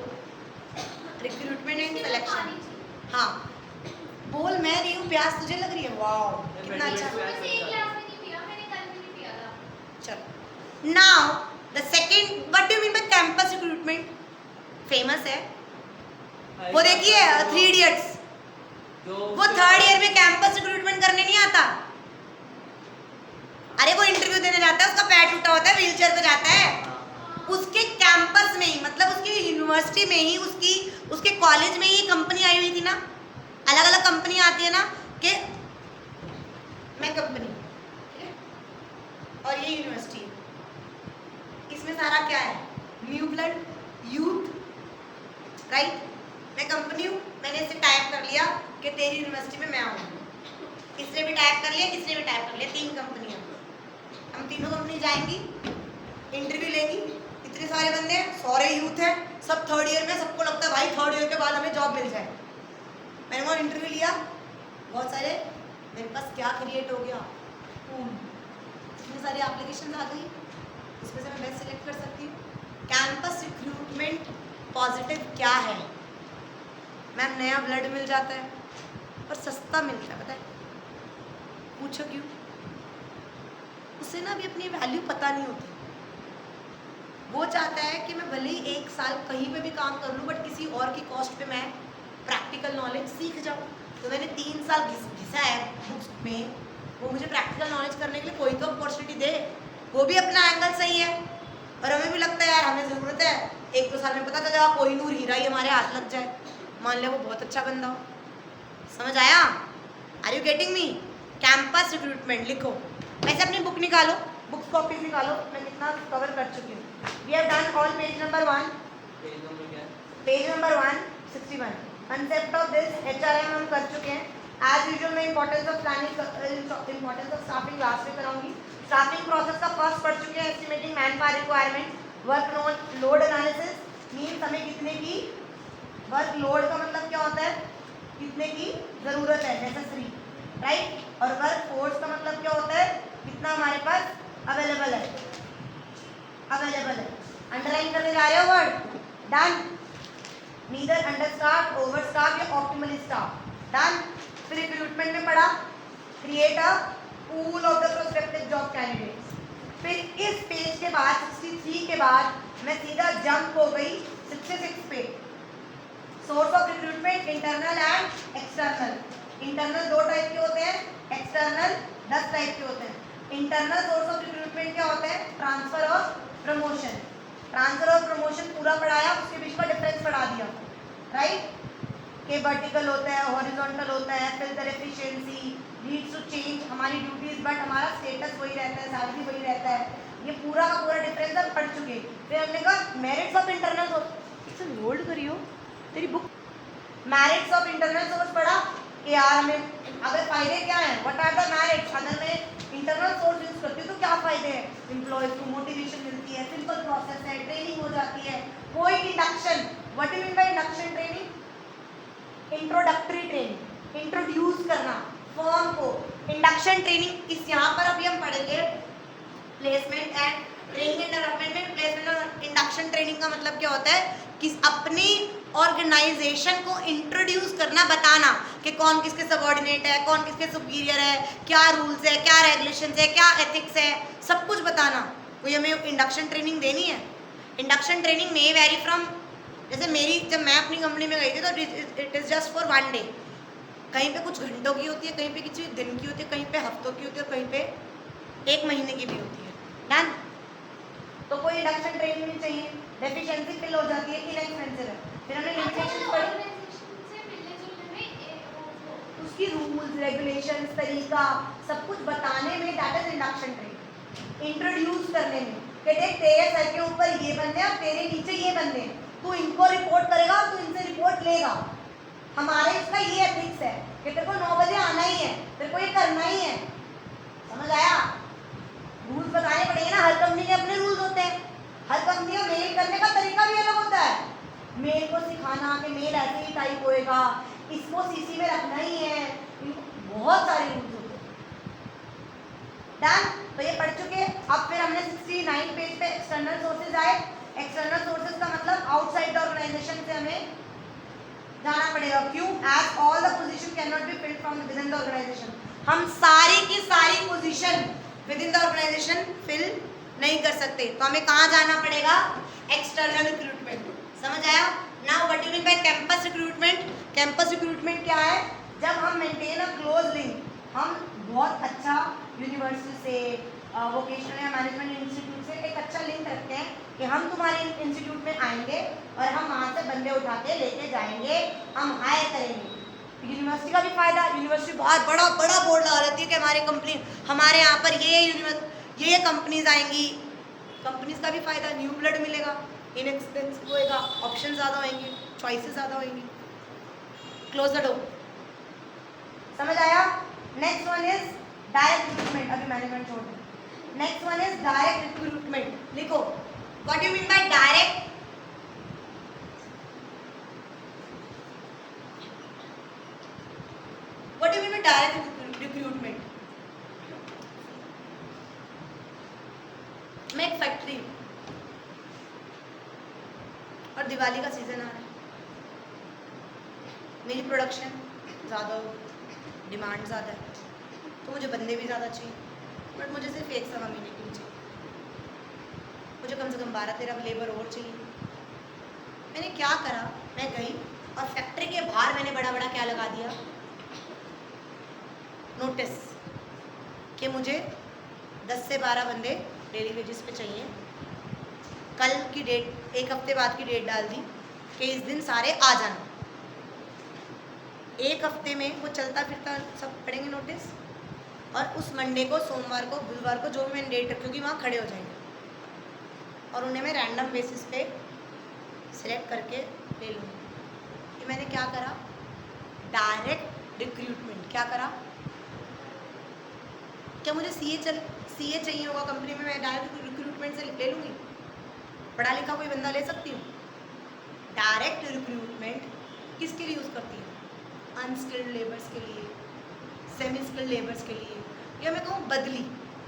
रिक्रूटमेंट एंड पानी सिलेक्शन। चाहिए। हाँ, बोल मैं नहीं हूँ, प्यास तुझे लग रही है? वाओ कितना अच्छा। सुबह से एक गिलास भी नहीं पिया मैंने, कल भी नहीं पिया था। चलो, now the second, what do you mean bye campus recruitment? Famous है वो, देखिए 3 इडियट्स, वो 3rd ईयर में कैंपस रिक्रूटमेंट करने नहीं आता। अरे वो इंटरव्यू देने जाता है, उसका पैर टूटा होता है, व्हीलचेयर पे जाता है, उसके कैंपस में ही, मतलब उसकी यूनिवर्सिटी में ही, उसके कॉलेज में ही कंपनी आई हुई थी ना। अलग अलग कंपनी आती है ना कि मैं कंपनी, ठीक है, और ये यूनिवर्सिटी है, इसमें सारा क्या है? New blood, youth, right? मैं कंपनी हूँ, मैंने इसे टाइप कर लिया कि तेरी यूनिवर्सिटी में मैं आऊँगी, इसने भी टाइप कर लिया, इसने भी टाइप कर लिया, 3 कंपनियाँ। हम तीनों कंपनी जाएंगी, इंटरव्यू लेंगी, इतने सारे बंदे हैं, सारे यूथ हैं, सब 3rd ईयर में, सबको लगता है भाई 3rd ईयर के बाद हमें जॉब मिल जाए। मैंने वहाँ इंटरव्यू लिया, बहुत सारे, मेरे पास क्या क्रिएट हो गया, इतनी सारी एप्लीकेशन आ गई, इसमें से मैं बेस्ट सेलेक्ट कर सकती हूँ। कैंपस रिक्रूटमेंट पॉजिटिव क्या है? मैम नया ब्लड मिल जाता है और सस्ता मिलता है, पता है? पूछो क्यों? उसे ना अभी अपनी वैल्यू पता नहीं होती। वो चाहता है कि मैं भले ही 1 साल कहीं पे भी काम कर लूँ, बट किसी और की कॉस्ट पे मैं प्रैक्टिकल नॉलेज सीख जाऊँ। तो मैंने 3 साल घिसा है बुक्स में, वो मुझे प्रैक्टिकल नॉलेज करने के लिए कोई तो अपॉर्चुनिटी दे। वो भी अपना एंगल सही है, और हमें भी लगता है यार हमें ज़रूरत है, 1-2 साल में पता चलेगा कोई नूर हीरा ही हमारे हाथ लग जाए, मान ले वो बहुत अच्छा बंदा हो। समझ आया? Are you getting me? Campus recruitment लिखो। वैसे अपनी बुक निकालो, बुक्स कॉपीज निकालो, मैं कितना कवर कर चुकी हूँ। We have done all page number 1, page number क्या है? Page number 161। Concept of this HRM हम कर चुके हैं। एज यूजुअल मैं importance of planning, importance of staffing last में कराऊंगी। स्टाफिंग प्रोसेस का फर्स्ट पढ़ चुके हैं, estimating manpower requirement, work load analysis means हमें कितने की वर्क लोड का मतलब क्या होता है, कितने की ज़रूरत है, नेसेसरी, राइट। और वर्क फोर्स का मतलब क्या होता है, कितना हमारे पास अवेलेबल है, अवेलेबल है। अंडरलाइन करने जा रहे हो वर्ड, डन। नीदर अंडरस्टाफ, ओवरस्टाफ या ऑप्टिमली स्टाफ, डन। फिर रिक्रूटमेंट में पढ़ा, create a pool of the prospective job candidates. फिर इस पेज के बाद 63 के बाद मैं सीधा जंप हो गई 66 पे। Source of recruitment internal and external. Internal 2 type के होते हैं, एक्सटर्नल 10 टाइप के होते हैं। इंटरनल सोर्स ऑफ रिक्रूटमेंट क्या होता है, ट्रांसफर और प्रमोशन। ट्रांसफर और प्रमोशन पूरा पढ़ाया, उसके बीच का डिफरेंस पढ़ा दिया, राइट। के वर्टिकल होता है, हॉरिजॉन्टल होता है, filter efficiency, leads to change हमारी ड्यूटीज, बट हमारा स्टेटस वही रहता है, सैलरी वही रहता है। ये पूरा का पूरा डिफरेंस हम पढ़ चुके। फिर हमने कहा मेरिट्स ऑफ इंटरनल सोर्स, इसे होल्ड करियो तेरी book. Merits of internal source पढ़ा कि यार हमें अगर फायदे क्या हैं, व्हाट आर द मेरिट्स, अगर मैं इंटरनल सोर्स यूज करती हूँ तो क्या फायदे हैं। एम्प्लॉयज को मोटिवेशन मिलती है, सिंपल प्रोसेस है, ट्रेनिंग हो जाती है, कोई induction. What do mean by induction training, introductory training, introduce करना फर्म को। इंडक्शन ट्रेनिंग इस यहाँ पर अभी हम पढ़ेंगे placement and training and development में। प्लेसमेंट और इंडक्शन ट्रेनिंग का मतलब क्या होता है कि अपनी ऑर्गेनाइजेशन को इंट्रोड्यूस करना, बताना कि कौन किसके सबऑर्डिनेट है, कौन किसके सुपीरियर है, क्या रूल्स है, क्या रेगुलेशंस है, क्या एथिक्स है, सब कुछ बताना। कोई हमें इंडक्शन ट्रेनिंग देनी है। इंडक्शन ट्रेनिंग में वेरी फ्रॉम, जैसे मेरी जब मैं अपनी कंपनी में गई थी तो it is just for 1 day. कहीं पे कुछ घंटों की होती है, कहीं पे किसी दिन की होती है, कहीं पे हफ्तों की होती है, कहीं पे 1 महीने की भी होती है, डन। तो कोई इंडक्शन ट्रेनिंग नहीं चाहिए, डेफिशिएंसी फिल हो जाती है, इनएक्सपेंसिव है। फिर हमने लिमिटेशंस पढ़ी, ऑर्गेनाइजेशन से मिलने जुलने में उसकी रूल्स रेगुलेशंस, तरीका सब कुछ बताने में, that is induction training. Introduce करने में कि देख तेरे सर के ऊपर ये बंदे हैं और तेरे नीचे ये बंदे हैं, तू इनको रिपोर्ट करेगा और तू इनसे रिपोर्ट लेगा। हमारे इसका ये एथिक्स है कि तेरे को 9 बजे आना ही है, तेरे को ये करना ही है, समझ आया। रूल्स बताने पड़ेंगे ना, हर कंपनी के अपने रूल्स होते हैं। हर कंपनी का मेल करने का तरीका भी अलग होता है। मेल को सिखाना कि मेल ऐसे ही टाइप होएगा, इसको सीसी में रखना ही है, बहुत सारे रूल्स होते हैं, डन। तो ये पढ़ चुके। अब फिर हमने 69 पेज पे एक्सटर्नल सोर्सेज आए। एक्सटर्नल सोर्सेज का मतलब आउटसाइड द ऑर्गेनाइजेशन से हमें जाना पड़ेगा। क्यों? As all the position can not be filled from within the organisation. हम सारी की सारी position within the organisation fill नहीं कर सकते, तो हमें कहाँ जाना पड़ेगा, एक्सटर्नल रिक्रूटमेंट। समझ आया। Now what do mean by campus recruitment. Campus recruitment क्या है, जब हम मेंटेन अ क्लोज लिंक, हम बहुत अच्छा यूनिवर्सिटी से, वोकेशनल या मैनेजमेंट इंस्टीट्यूट से एक अच्छा लिंक रखते हैं कि हम तुम्हारे इंस्टीट्यूट में आएंगे और हम वहाँ से बंदे उठा के लेके जाएंगे, हम हायर करेंगे। यूनिवर्सिटी का भी फायदा, यूनिवर्सिटी बहुत बड़ा बड़ा बोर्ड लगा रहती है कि हमारी कंपनी, हमारे यहाँ पर ये कंपनीज आएंगी। कंपनीज का भी फायदा, न्यू ब्लड मिलेगा, इनएक्सपेंसिव होएगा, ऑप्शन ज़्यादा होंगे, चॉइसेस ज़्यादा होंगी। Close the door. समझ आया। Next one is direct recruitment. अभी मैनेजमेंट छोड़ दें। Next one is direct recruitment. लिखो what you mean by direct. What you mean by direct recruitment. मैं एक फैक्ट्री हूँ और दिवाली का सीजन आ रहा है, मेरी प्रोडक्शन ज़्यादा हो, डिमांड ज़्यादा है, तो मुझे बंदे भी ज़्यादा चाहिए, बट मुझे सिर्फ 1 महीने के लिए चाहिए। मुझे कम से कम 12-13 लेबर और चाहिए। मैंने क्या करा, मैं गई और फैक्ट्री के बाहर मैंने बड़ा बड़ा क्या लगा दिया, नोटिस कि मुझे 10 से 12 बंदे डेली वेजेस पे चाहिए। कल की डेट, 1 हफ्ते बाद की डेट डाल दी कि इस दिन सारे आ जाना। 1 हफ्ते में वो चलता फिरता सब पढ़ेंगे नोटिस, और उस मंडे को, सोमवार को, बुधवार को जो मैं डेट रखूँगी वहाँ खड़े हो जाएंगे और उन्हें मैं रैंडम बेसिस पे सिलेक्ट करके ले लूँगी। कि मैंने क्या करा, डायरेक्ट रिक्रूटमेंट। क्या करा, क्या मुझे सीए चाहिए होगा कंपनी में, मैं डायरेक्ट रिक्रूटमेंट से ले लूँगी? पढ़ा लिखा कोई बंदा ले सकती हूँ? डायरेक्ट रिक्रूटमेंट किसके लिए यूज़ करती है? अनस्किल्ड लेबर्स के लिए, सेमी स्किल्ड लेबर्स के लिए, या मैं कहूँ बदली,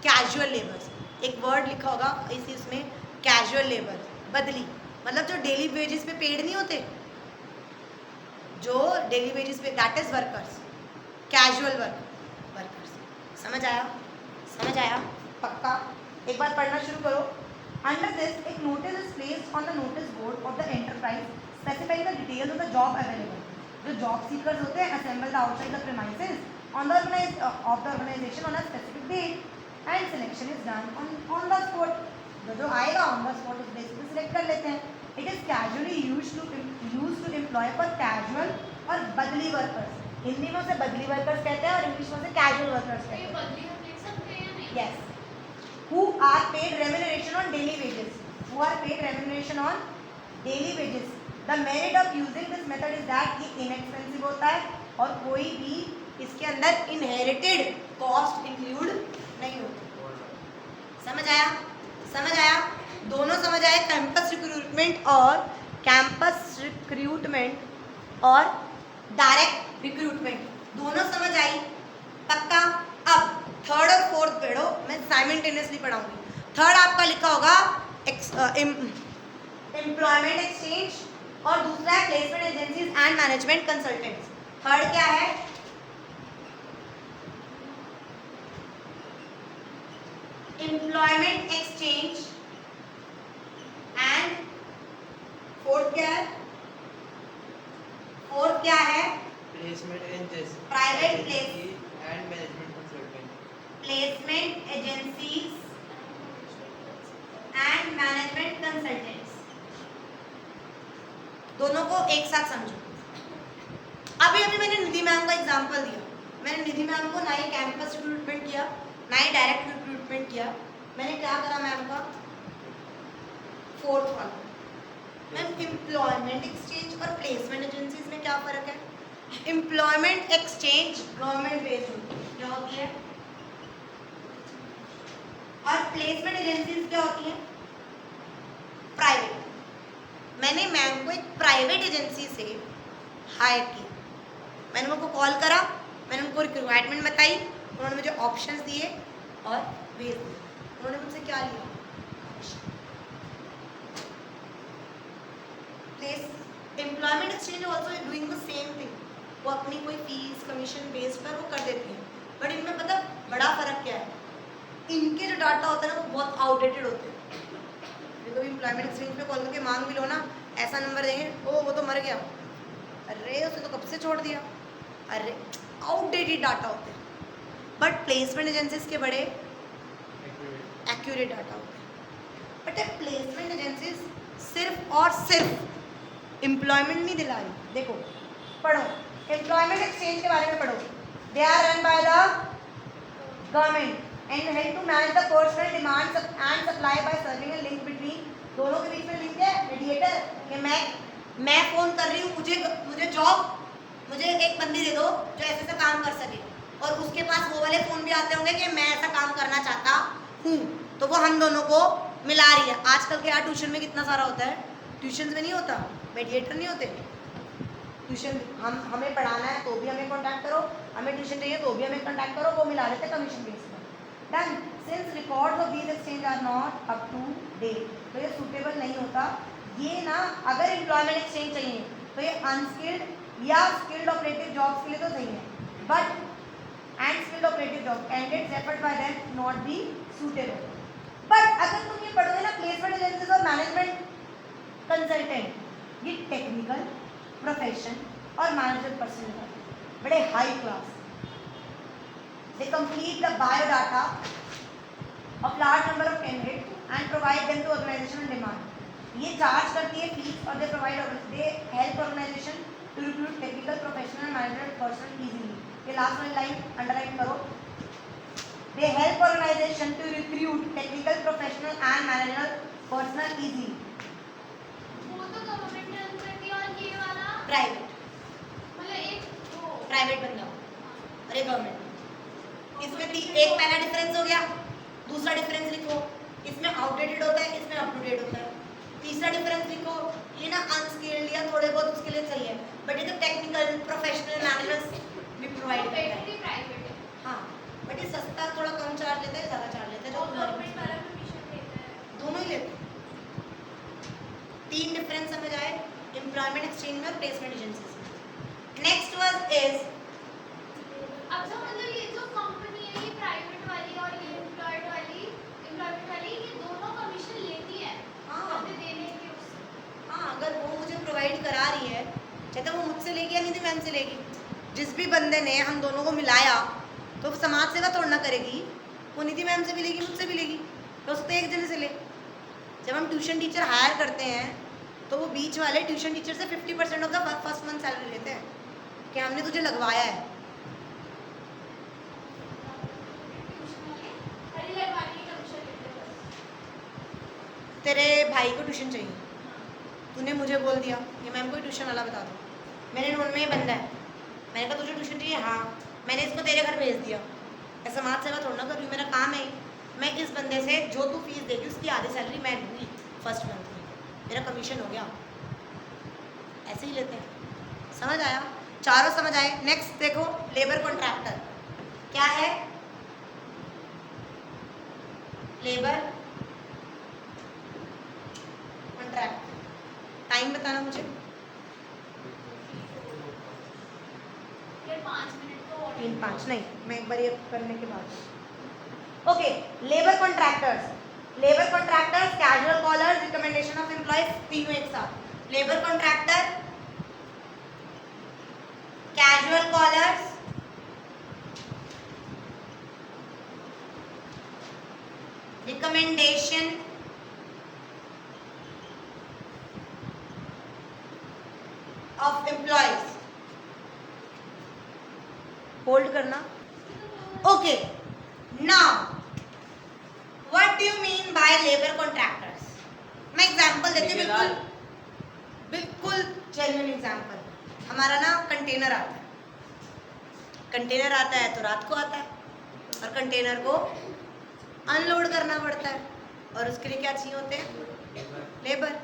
कैजुअल लेबर्स। एक वर्ड लिखा होगा इसी उसमें, कैजुअल लेबर, बदली, मतलब जो डेली वेजेस पे पेड नहीं होते, जो डेली वेजेस पे, that is workers, casual workers. समझ आया? समझ आया? पक्का? एक बार पढ़ना शुरू करो। अंडर दिस एक notice is placed on the notice board of the enterprise specifying the details of the job available. जो जॉब सीकर्स होते हैं assembled outside the premises on the organisation on a specific date and selection is done on the spot. जो आएगा ऑन द स्पॉट उस बेसिस पे सिलेक्ट कर लेते हैं। It is casually used to employ for casual और बदली वर्कर्स। हिंदी में उसे बदली वर्कर्स कहते हैं और इंग्लिश में उसे कैजुअल वर्कर्स कहते ये हैं। बदली हम लिख सकते हैं या नहीं? Yes. Who are paid remuneration on daily wages. Who are paid remuneration on daily wages. The merit of using this method is that ये inexpensive होता है और कोई भी इसके अंदर inherited cost include नहीं होती। समझ आया? समझ आया? दोनों समझ आए, कैंपस रिक्रूटमेंट और डायरेक्ट रिक्रूटमेंट, दोनों समझ आई? पक्का? अब थर्ड और फोर्थ पढ़ो, मैं साइमल्टेनियसली पढ़ाऊंगी। थर्ड आपका लिखा होगा एम्प्लॉयमेंट एक्सचेंज और दूसरा है placement agencies and management consultants. Third क्या है? एम्प्लॉयमेंट एक्सचेंज एंड फोर्थ क्या है? फोर्थ क्या है? Placement agency, private place and management consultant. Placement agencies and management consultants, दोनों को एक साथ समझो। अभी मैंने निधि मैम का एग्जांपल दिया। मैंने निधि मैम को ना ही कैंपस रिक्रूटमेंट किया, ना ही डायरेक्ट रिक्रूटमेंट किया। मैंने क्या करा मैम का? फोर्थ वाला। मैम एम्प्लॉयमेंट एक्सचेंज और प्लेसमेंट एजेंसीज में क्या फ़र्क है? एम्प्लॉयमेंट एक्सचेंज गवर्नमेंट बेस्ड होती है, क्या होती है? और प्लेसमेंट एजेंसीज क्या होती हैं? प्राइवेट। मैंने मैम को एक प्राइवेट एजेंसी से हायर किया, मैंने उनको कॉल करा, मैंने उनको रिक्वायरमेंट बताई, उन्होंने मुझे ऑप्शंस दिए और भेज दिए। उन्होंने मुझसे क्या लिया? Employment exchange also doing the same thing. वो अपनी कोई फीस कमीशन बेस्ड पर वो कर देती हैं, बट इनमें पता बड़ा फ़र्क क्या है? इनके जो डाटा होता है ना वो बहुत आउटडेटेड होते हैं। देखो एम्प्लॉयमेंट एक्सचेंज पे कॉल करके मांग भी लो ना, ऐसा नंबर देंगे, ओ वो तो मर गया, अरे उसने तो कब से छोड़ दिया, अरे आउटडेटेड डाटा होते हैं। बट प्लेसमेंट एजेंसीज के बड़े एक्यूरेट डाटा होते हैं। बट प्लेसमेंट एजेंसीज सिर्फ और सिर्फ एम्प्लॉयमेंट नहीं दिला रही। देखो पढ़ो, एम्प्लॉयमेंट एक्सचेंज के बारे में पढ़ो। They are run by the government and help to manage the personal demands and supply by serving a link between, दोनों के बीच में लिंक है, मीडिएटर। कि मैं फ़ोन कर रही हूँ, मुझे जॉब, मुझे एक बंदी दे दो जो ऐसे ऐसा काम कर सके, और उसके पास वो वाले फ़ोन भी आते होंगे कि मैं ऐसा काम करना चाहता हूँ, तो वो हम दोनों को मिला रही है। आजकल के यार ट्यूशन में कितना सारा होता है, ट्यूशन में नहीं होता, मीडिएटर नहीं होते। ट्यूशन हमें पढ़ाना है तो भी हमें कॉन्टैक्ट करो, हमें ट्यूशन चाहिए तो भी हमें कॉन्टैक्ट करो, वो मिला लेते कमीशन बेस पर। Done. Since records of these exchange are not up to date, तो ये suitable नहीं होता। ये ना अगर employment exchange चाहिए तो ये unskilled या skilled operative jobs के लिए तो सही है, but and skilled operative job candidates referred by them not be suitable। but अगर तुम ये पढ़ोगे ना placement agencies और management consultant, ये technical profession और management person बड़े high class। They complete the biodata of large number of candidates and provide them to organization on demand. ये चार्ज करती है फीस और they help organization to recruit technical professional management person easily। ये लास्ट वाली लाइन अंडरलाइन करो। They help organization to recruit technical professional and managerial personnel easily. वो तो गवर्नमेंट रन करती है और ये वाला Private, मतलब एक वो private बंदा और एक गवर्नमेंट। इसमें एक पहला डिफरेंस हो गया, दूसरा डिफरेंस लिखो, इसमें आउटडेटेड होता है, इसमें अप टू डेट होता है। तीसरा डिफरेंस लिखो, ये ना अनस्किल्ड या थोड़े बहुत उसके लिए सही है, बट ये तो टेक्निकल प्रोफेशनल मैनेजर्स भी प्रोवाइड करता है। कॉम्पिटिटिव प्राइवेट है हाँ, बट ये सस्ता थोड़ा कम चार्ज लेता है, ज़्यादा चार्ज लेता है, जो और तुम्हारे गवर्नमेंट वाला कमीशन देता है दोनों ही लेते हैं। 3 डिफरेंस समझ आए एम्प्लॉयमेंट एक्सचेंज में और प्लेसमेंट एजेंसीज में। नेक्स्ट वर्ड इज अब जो मतलब ये जो कंपनी है ये प्राइवेट वाली और ये एम्प्लॉयमेंट वाली ये दोनों कमीशन लेती है हाँ। अपने देने के उससे हाँ, अगर वो मुझे प्रोवाइड करा रही है, चाहे तो वो मुझसे लेगी या निधि मैम से लेगी। जिस भी बंदे ने हम दोनों को मिलाया तो वो समाज सेवा थोड़ा ना करेगी, वो निधि मैम से भी लेगी, मुझसे भी लेगी, तो उसको एक जने से ले। जब हम ट्यूशन टीचर हायर करते हैं तो वो बीच वाले ट्यूशन टीचर से 50% of the first month salary लेते हैं कि हमने तुझे लगवाया है। ट्यूशन वाले खड़ी लगवाने की कमीशन लेते हैं बस तेरे भाई को ट्यूशन चाहिए, तूने मुझे बोल दिया कि मैम कोई ट्यूशन वाला बता दो, मेरे नोन में ये बंदा है, मैंने कहा तुझे ट्यूशन चाहिए, हाँ, मैंने इसको तेरे घर भेज दिया। ऐसा समाज सेवा थोड़ा ना कर रही हूँ, मेरा काम है मैं इस बंदे से जो तू फीस देगी उसकी आधी सैलरी मैं लूँगी फर्स्ट मंथ की, मेरा कमीशन हो गया। ऐसे ही लेते हैं, समझ आया? चारों समझ आए। नेक्स्ट देखो, लेबर कॉन्ट्रैक्टर क्या है? लेबर कॉन्ट्रैक्ट, टाइम बताना मुझे। ये 5 मिनट तो और 3-5 नहीं, मैं एक बार ये करने के बाद। Okay, labour contractors casual callers, recommendation of employees, तीनों एक साथ। Labour contractor, casual callers, recommendation of employees. Hold करना। Okay, now what do you mean by labour contractors? मैं एग्जांपल देती हूँ, बिल्कुल जेन्युइन एग्जांपल। हमारा ना कंटेनर आता है, कंटेनर आता है तो रात को आता है और कंटेनर को अनलोड करना पड़ता है और उसके लिए क्या चाहिए होते हैं? लेबर।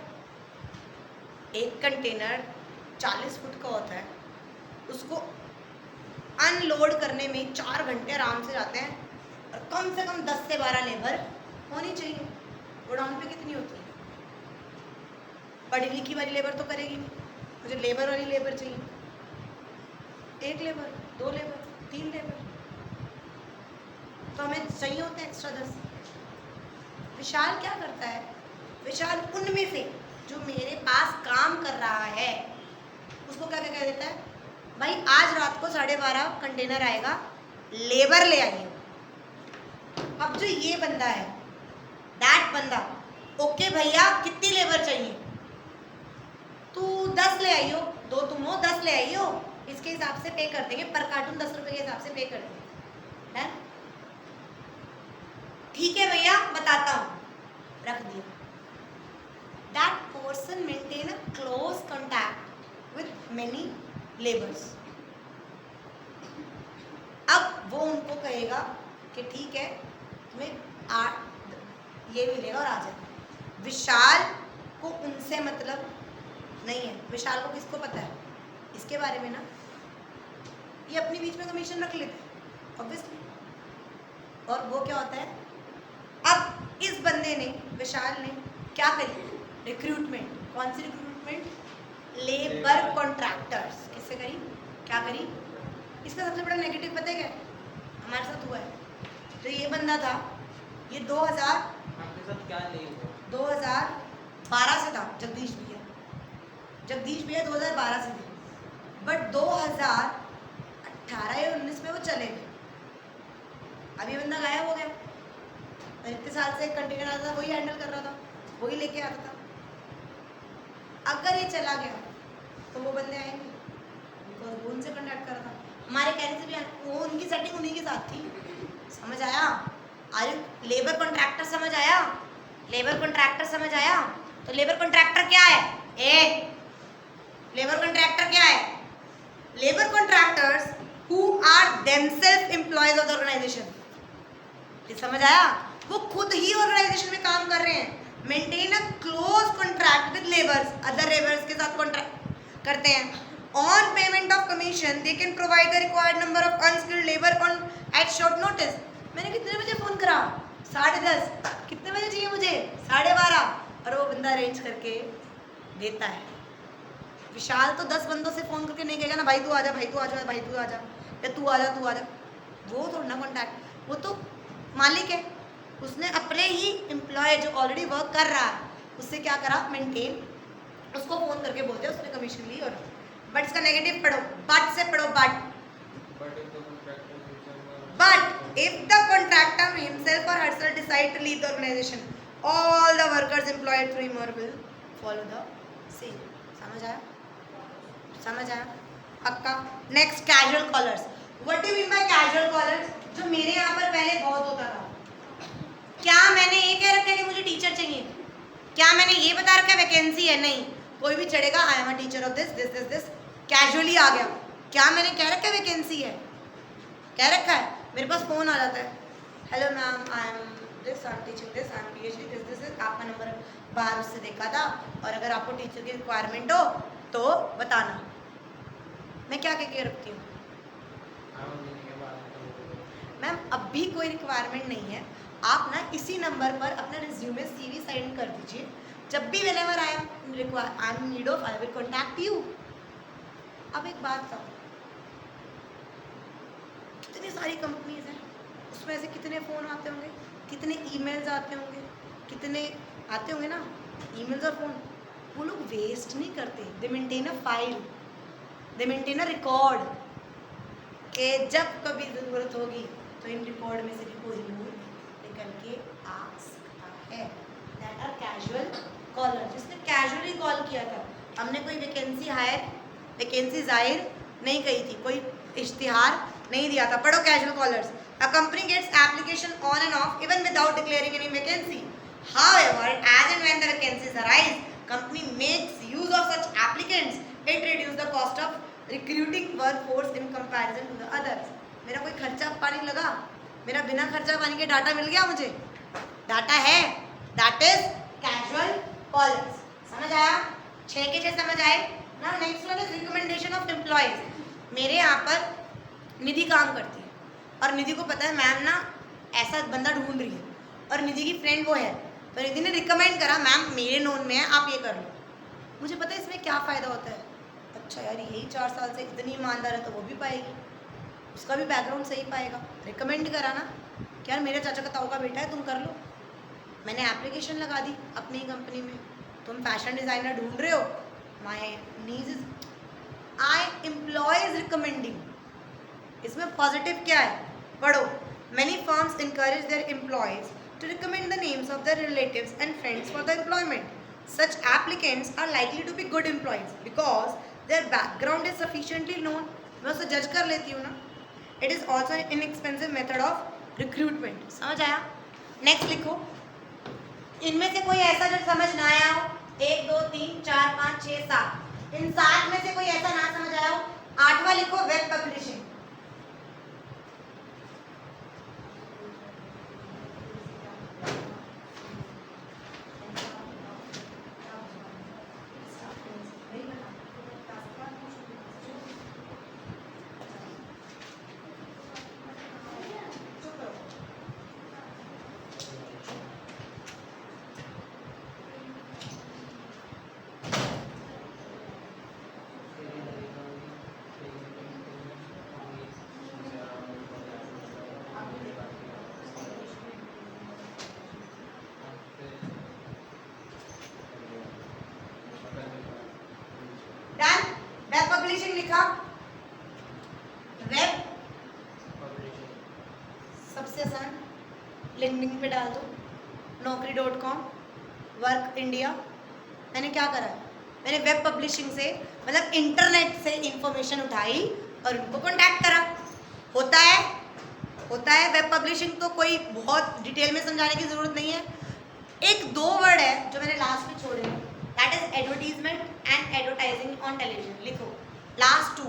एक कंटेनर 40 फुट का होता है, उसको अनलोड करने में 4 घंटे आराम से जाते हैं और कम से कम 10 से 12 लेबर होनी चाहिए। गोडाउन पे कितनी होती है? पढ़ी लिखी वाली लेबर तो करेगी नहीं, मुझे लेबर वाली लेबर चाहिए। 1 लेबर, 2 लेबर, 3 लेबर, तो हमें चाहिए होते हैं एक्स्ट्रा 10। विशाल क्या करता है? विशाल उनमें से जो मेरे पास काम कर रहा है उसको क्या क्या कह देता है, भाई आज रात को 12:30 कंटेनर आएगा, लेबर ले आइए। अब जो ये बंदा है, दैट बंदा, ओके भैया कितनी लेबर चाहिए? तू 10 ले आइयो, 2 तुम हो, 10 ले आइयो, इसके हिसाब से पे कर देंगे, पर कार्टून 10 रुपए के हिसाब से पे कर देंगे। है? ठीक है भैया, बताता हूँ, रख दिया। That person maintain a close contact with many labours. अब वो उनको कहेगा कि ठीक है तुम्हें ये मिलेगा और आ जाए। विशाल को उनसे मतलब नहीं है। विशाल को किसको पता है इसके बारे में ना, ये अपने बीच में कमीशन रख लेते हैं ऑब्वियसली। और वो क्या होता है, अब इस बंदे ने, विशाल ने क्या करी? रिक्रूटमेंट। कौन सी रिक्रूटमेंट? Labour contractors. किससे करी? क्या करी? इसका सबसे बड़ा नेगेटिव पता है क्या हमारे साथ हुआ है? तो ये बंदा था, ये 2012 आपके साथ क्या नहीं हुआ? से था। जगदीश भैया 2012 से थे, बट 2018 या 19 में वो चले गए। अब ये बंदा गायब हो गया। इतने साल से एक कंटेनर आता था, वही हैंडल कर रहा था, वही लेके आता था। अगर ये चला गया तो वो बंदे आएंगे, बिकॉज वो उनसे कॉन्टैक्ट कर रहा था। हमारे कहने से भी वो उनकी सेटिंग उन्हीं के साथ थी, समझ आया? लेबर कॉन्ट्रैक्टर समझ आया? लेबर कॉन्ट्रैक्टर समझ आया? तो लेबर कॉन्ट्रैक्टर क्या है? लेबर कॉन्ट्रैक्टर क्या है? Labour contractors who are themselves employees of the organisation. ये समझ आया? वो खुद ही ऑर्गेनाइजेशन में काम कर रहे हैं, maintain a close contract with labours, other labours के साथ कॉन्ट्रैक्ट करते हैं। On payment of commission they can provide the required number of unskilled labour on at short notice. मैंने कितने बजे फ़ोन करा? 10:30। कितने बजे चाहिए मुझे? 12:30। और वो बंदा अरेंज करके देता है। विशाल तो 10 बंदों से फ़ोन करके नहीं कहेगा ना भाई तू आ जा, भाई तू आ जा, भाई तू आ जा, या तू आ जा, तू आ जा। वो थोड़ा ना कॉन्टैक्ट, वो तो मालिक है, उसने अपने ही एम्प्लॉय जो ऑलरेडी वर्क कर रहा है उससे क्या करा, मेंटेन, उसको फ़ोन करके बोलते हैं उसने कमीशन ली। और बट इसका नेगेटिव पढ़ो, बट से पढ़ो, but if the contractor himself or herself decide to leave the organization, all the workers employed through him or will follow the same। समझ आया? समझ आया? पक्का? Next, casual callers. What do you mean by casual callers? जो मेरे यहाँ पर पहले बहुत होता था। क्या मैंने ये कह रखा है कि मुझे टीचर चाहिए? क्या मैंने ये बता रखा है वैकेंसी है? नहीं, कोई भी चढ़ेगा, I am a teacher of this this this this, casually आ गया। क्या मैंने कह रखा है वैकेंसी है? कह रखा है? मेरे पास फ़ोन आ जाता है, hello ma'am I am this, I am teaching this, I am PhD this this this, आपका नंबर बाहर उससे देखा था और अगर आपको टीचर की रिक्वायरमेंट हो तो बताना। मैं क्या कह के रखती हूँ? मैम अब भी कोई रिक्वायरमेंट नहीं है, आप ना इसी नंबर पर अपना रिज्यूमे CV सेंड कर दीजिए, जब भी whenever I am need of I will contact you. अब एक बात बताओ, कितनी सारी कंपनीज हैं, उसमें ऐसे कितने फ़ोन आते होंगे, कितने ईमेल्स आते होंगे, कितने आते होंगे ना ईमेल्स और फ़ोन। वो लोग वेस्ट नहीं करते, दे maintain a file, they maintain a record, कि जब कभी ज़रूरत होगी तो इन रिकॉर्ड में से भी कोई लोग निकल के आ सकता है। That are casual caller. जिसने कैजुअली कॉल किया था, हमने कोई वैकेंसी जाहिर नहीं कही थी, कोई इश्तिहार नहीं दिया था। पढ़ो casual callers. A company gets application on and off even without declaring any vacancy. However, as and when the vacancies arise, company makes use of such applicants. It reduces the cost of recruiting workforce in comparison to the others. मेरा कोई खर्चा पानी लगा, मेरा बिना खर्चा पानी के डाटा मिल गया मुझे, डाटा है, दैट इज कैजुअल कॉलर्स। समझ आया? 6 के 6 समझ आए ना? Next one is recommendation of employees. मेरे यहाँ पर निधि काम करती है और निधि को पता है मैम ना ऐसा बंदा ढूंढ रही है और निधि की फ्रेंड वो है, तो निधि ने रिकमेंड करा मैम मेरे नोन में है, आप ये कर लो। मुझे पता है इसमें क्या फ़ायदा होता है। अच्छा यार यही 4 साल से इतनी ईमानदार है तो वो भी पाएगी, उसका भी बैकग्राउंड सही पाएगा। रिकमेंड करा ना कि यार मेरे चाचा का ताऊ का बेटा है, तुम कर लो। मैंने एप्लीकेशन लगा दी अपनी कंपनी में, तुम फैशन डिज़ाइनर ढूंढ रहे हो, माई नीज इज आई एम्प्लॉयज रिकमेंडिंग। इसमें पॉजिटिव क्या है? पढ़ो। Many firms encourage their employees to recommend the names of their relatives and friends for the employment. Such applicants are likely to be good employees because their background is sufficiently known. मैं उसे जज कर लेती हूँ ना। It is also an inexpensive method of recruitment. समझ आया? नेक्स्ट लिखो। इनमें से कोई ऐसा जो समझ ना आया हो, 1 2 3 4 5 6 7, इन 7 में से कोई ऐसा ना समझ आया हो, 8वां लिखो, वेब पब्लिशिंग। वेब पब्लिशिंग लिखा, वेब सबसे आसान, लिंक्डइन पे डाल दो, naukri.com, वर्क इंडिया। मैंने क्या करा है? मैंने वेब पब्लिशिंग से मतलब इंटरनेट से इंफॉर्मेशन उठाई और उनको कॉन्टैक्ट करा। होता है होता है। वेब पब्लिशिंग तो कोई बहुत डिटेल में समझाने की ज़रूरत नहीं है। एक दो वर्ड है जो मैंने लास्ट में छोड़े हैं, that is advertisement and advertising on television. लिखो last two,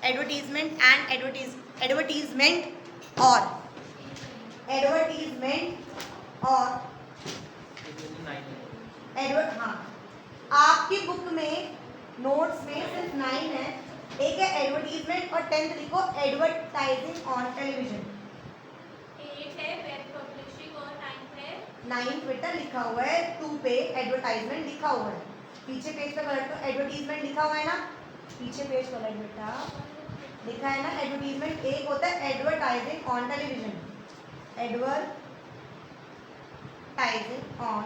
advertisement and advertisement और हाँ, आपकी बुक में नोट्स में सिर्फ 9 है। एक है एडवर्टीजमेंट और 10th लिखो एडवर्टाइजिंग ऑन टेलीविजन। 8 है वेब पब्लिशिंग और 9 ट्विटर लिखा हुआ है, 2 पे एडवर्टाइजमेंट लिखा हुआ है। पीछे पेज पे पलट तो एडवर्टीजमेंट लिखा हुआ है ना, पीछे पेज पलट बेटा, लिखा है ना एडवर्टीजमेंट। एक होता है advertising on television, advertising on,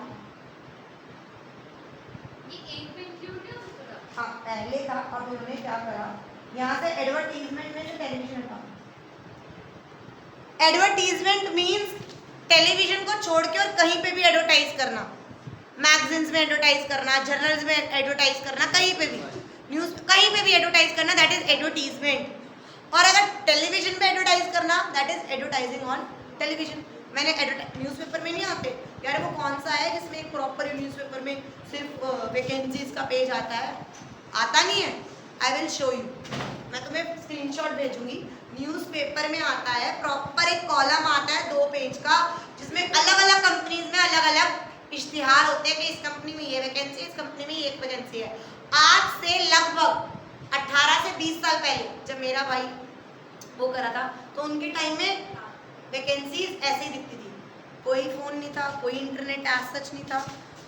ये एक पे इंक्लूड नहीं हो सकता। हाँ पहले था, अब उन्होंने क्या करा, यहाँ से एडवर्टीजमेंट में जो टेलीविजन था, एडवर्टीजमेंट मीन्स टेलीविजन को छोड़ के और कहीं पे भी एडवर्टाइज करना, मैगजीन्स में एडवर्टाइज करना, जर्नल्स में एडवर्टाइज करना, कहीं पे भी, न्यूज़ कहीं पे भी एडवर्टाइज करना, दैट इज एडवर्टीजमेंट। और अगर टेलीविजन पे एडवर्टाइज करना, that is advertising on television. मैंने न्यूज़पेपर में नहीं आते यार, वो कौन सा है जिसमें एक प्रॉपर न्यूज़पेपर में सिर्फ वैकेंसीज का पेज आता है, आता नहीं है। आई विल शो यू, मैं तुम्हें स्क्रीनशॉट भेजूंगी। न्यूज़पेपर में आता है प्रॉपर एक कॉलम आता है 2 पेज का, जिसमें अलग अलग कंपनीज में अलग अलग इश्तिहार होते हैं कि इस कंपनी में ये वैकेंसी है, इस कंपनी में ये एक वैकेंसी है। आज से लगभग 18 से 20 साल पहले जब मेरा भाई वो करा था, तो उनके टाइम में वैकेंसीज ऐसे ही दिखती थी। कोई फ़ोन नहीं था, कोई इंटरनेट एज सच नहीं था,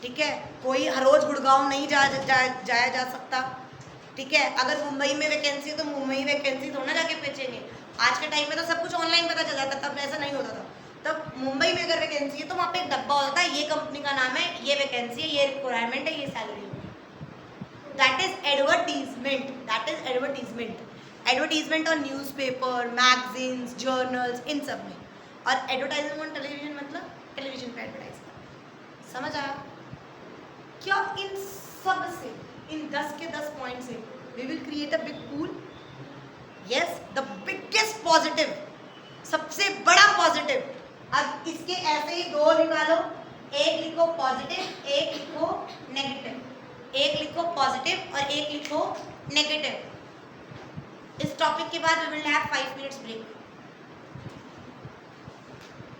ठीक है, कोई हर रोज़ गुड़गांव नहीं जाया जा सकता, ठीक है। अगर मुंबई में वैकेंसी है तो मुंबई वैकेंसी थोड़ा ना जाके बेचेंगे। आज के टाइम में तो सब कुछ ऑनलाइन पता चल जाता, तब ऐसा नहीं होता था। तब मुंबई में अगर वैकेंसी है तो वहाँ पे एक डब्बा होता है, ये कंपनी का नाम है, ये वैकेंसी है, ये रिक्वायरमेंट है, ये सैलरी है। That is advertisement, that is advertisement. Advertisement on newspaper, magazines, journals, इन सब में। और एडवर्टाइजमेंट ऑन टेलीविजन मतलब टेलीविजन पे एडवर्टाइज करना। समझ आया क्या? इन सब से, इन 10 के 10 पॉइंट से we will create a big pool. Yes, the biggest positive, सबसे बड़ा पॉजिटिव। अब इसके ऐसे ही 2 निकालो, एक लिखो पॉजिटिव, एक लिखो नेगेटिव। एक लिखो पॉजिटिव और एक लिखो नेगेटिव। इस टॉपिक के बाद we will have 5 minutes break.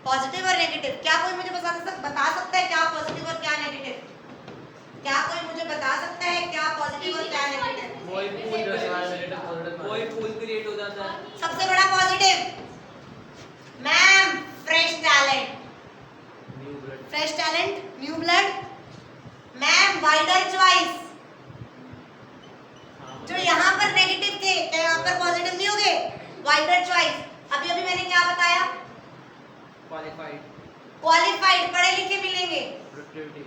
Positive और नेगेटिव, क्या कोई मुझे बता सकता है क्या पॉजिटिव और क्या नेगेटिव? क्या कोई मुझे बता सकता है क्या पॉजिटिव और क्या नेगेटिव? कोई पूल क्रिएट हो जाता है। सबसे बड़ा positive ma'am, fresh talent, fresh talent, new blood. Ma'am, wider choice. जो यहाँ पर नेगेटिव थे क्या यहाँ पर पॉजिटिव नहीं हो गए? Wider choice. अभी अभी मैंने क्या बताया? क्वालिफाइड, क्वालिफाइड, पढ़े लिखे मिलेंगे, प्रोडक्टिविटी,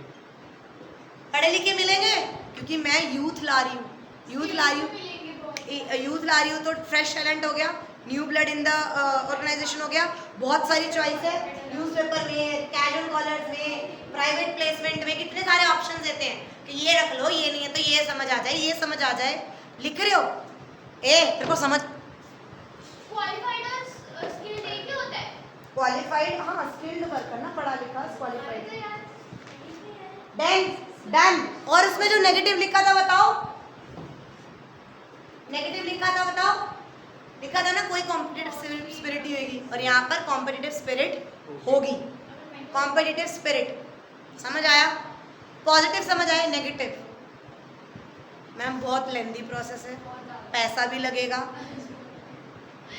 पढ़े लिखे मिलेंगे, क्योंकि मैं यूथ ला रही हूँ, यूथ ला रही हूँ तो फ्रेश टैलेंट हो गया, new blood in the organisation हो गया। बहुत सारी चॉइस है न्यूज़पेपर में, कैजुअल कॉलर्स में, प्राइवेट प्लेसमेंट में, कितने सारे ऑप्शन देते हैं कि ये रख लो, ये नहीं है तो ये समझ आ जाए, ये समझ आ जाए। लिख रहे हो? तेरे को समझ। क्वालिफाइड और स्किल्ड एक ही होता है। क्वालिफाइड, हाँ, स्किल्ड वर्कर ना, पढ़ा लिखा, क्वालिफाइड। तो यार डन। और उसमें जो नेगेटिव लिखा था बताओ, नेगेटिव लिखा था बताओ, लिखा था ना कोई कॉम्पिटिटिव स्पिरिट ही होगी, और यहाँ पर कॉम्पिटिटिव स्पिरिट होगी। कॉम्पिटिटिव स्पिरिट समझ आया? पॉजिटिव समझ आया? नेगेटिव मैम बहुत लेंदी प्रोसेस है, पैसा भी लगेगा,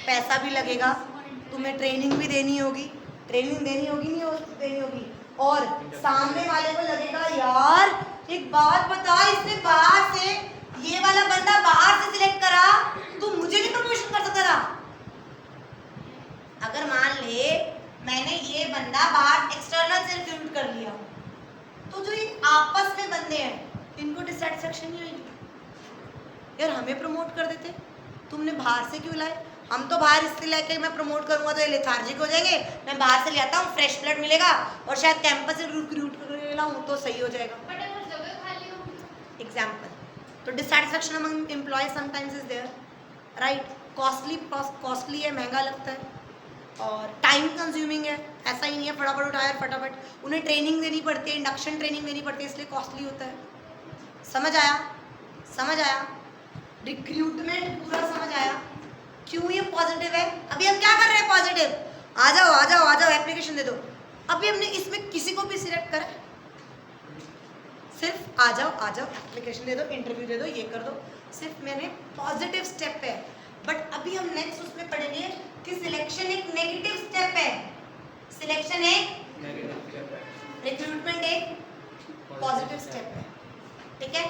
पैसा भी लगेगा, तुम्हें ट्रेनिंग भी देनी होगी, ट्रेनिंग देनी होगी, नहीं देनी होगी, और सामने वाले को लगेगा यार एक बात बता, इसने बाहर से ये वाला बंदा बाहर से सिलेक्ट करा तो मुझे नहीं प्रमोशन कर सकता था। अगर मान ले मैंने ये बंदा बाहर एक्सटर्नल से रिक्रूट कर लिया, तो जो ये आपस में बंदे हैं इनको डिससेटिस्फैक्शन नहीं होगी यार, हमें प्रमोट कर देते, तुमने बाहर से क्यों लाए? हम तो बाहर इससे लेके मैं प्रमोट करूंगा तो ये लेथार्जिक हो जाएंगे, मैं बाहर से ले आता हूँ, फ्रेश ब्लड मिलेगा, और शायद कैंपस से रिक्रूट कर लाऊँ तो सही हो जाएगा। बट अगर जगह खाली होगी, एग्जाम्पल, तो dissatisfaction among employee sometimes is there, right. Costly है, महंगा लगता है, और टाइम कंज्यूमिंग है, ऐसा ही नहीं है फटाफट उठाया और फटाफट। उन्हें ट्रेनिंग देनी पड़ती है, इंडक्शन ट्रेनिंग देनी पड़ती है, इसलिए कॉस्टली होता है। समझ आया? समझ आया? रिक्रूटमेंट पूरा समझ आया? क्यों ये पॉजिटिव है? अभी हम क्या कर रहे हैं पॉजिटिव? आ जाओ आ जाओ आ जाओ, एप्लीकेशन दे दो। अभी हमने इसमें किसी को भी सिलेक्ट करा, सिर्फ आ जाओ एप्लीकेशन दे दो, इंटरव्यू दे दो, ये कर दो, सिर्फ मैंने पॉजिटिव स्टेप है। बट अभी हम नेक्स्ट उसमें पढ़ेंगे कि सिलेक्शन एक नेगेटिव स्टेप है, सिलेक्शन एक, नेगेटिव स्टेप है, रिक्रूटमेंट एक पॉजिटिव स्टेप है। ठीक है?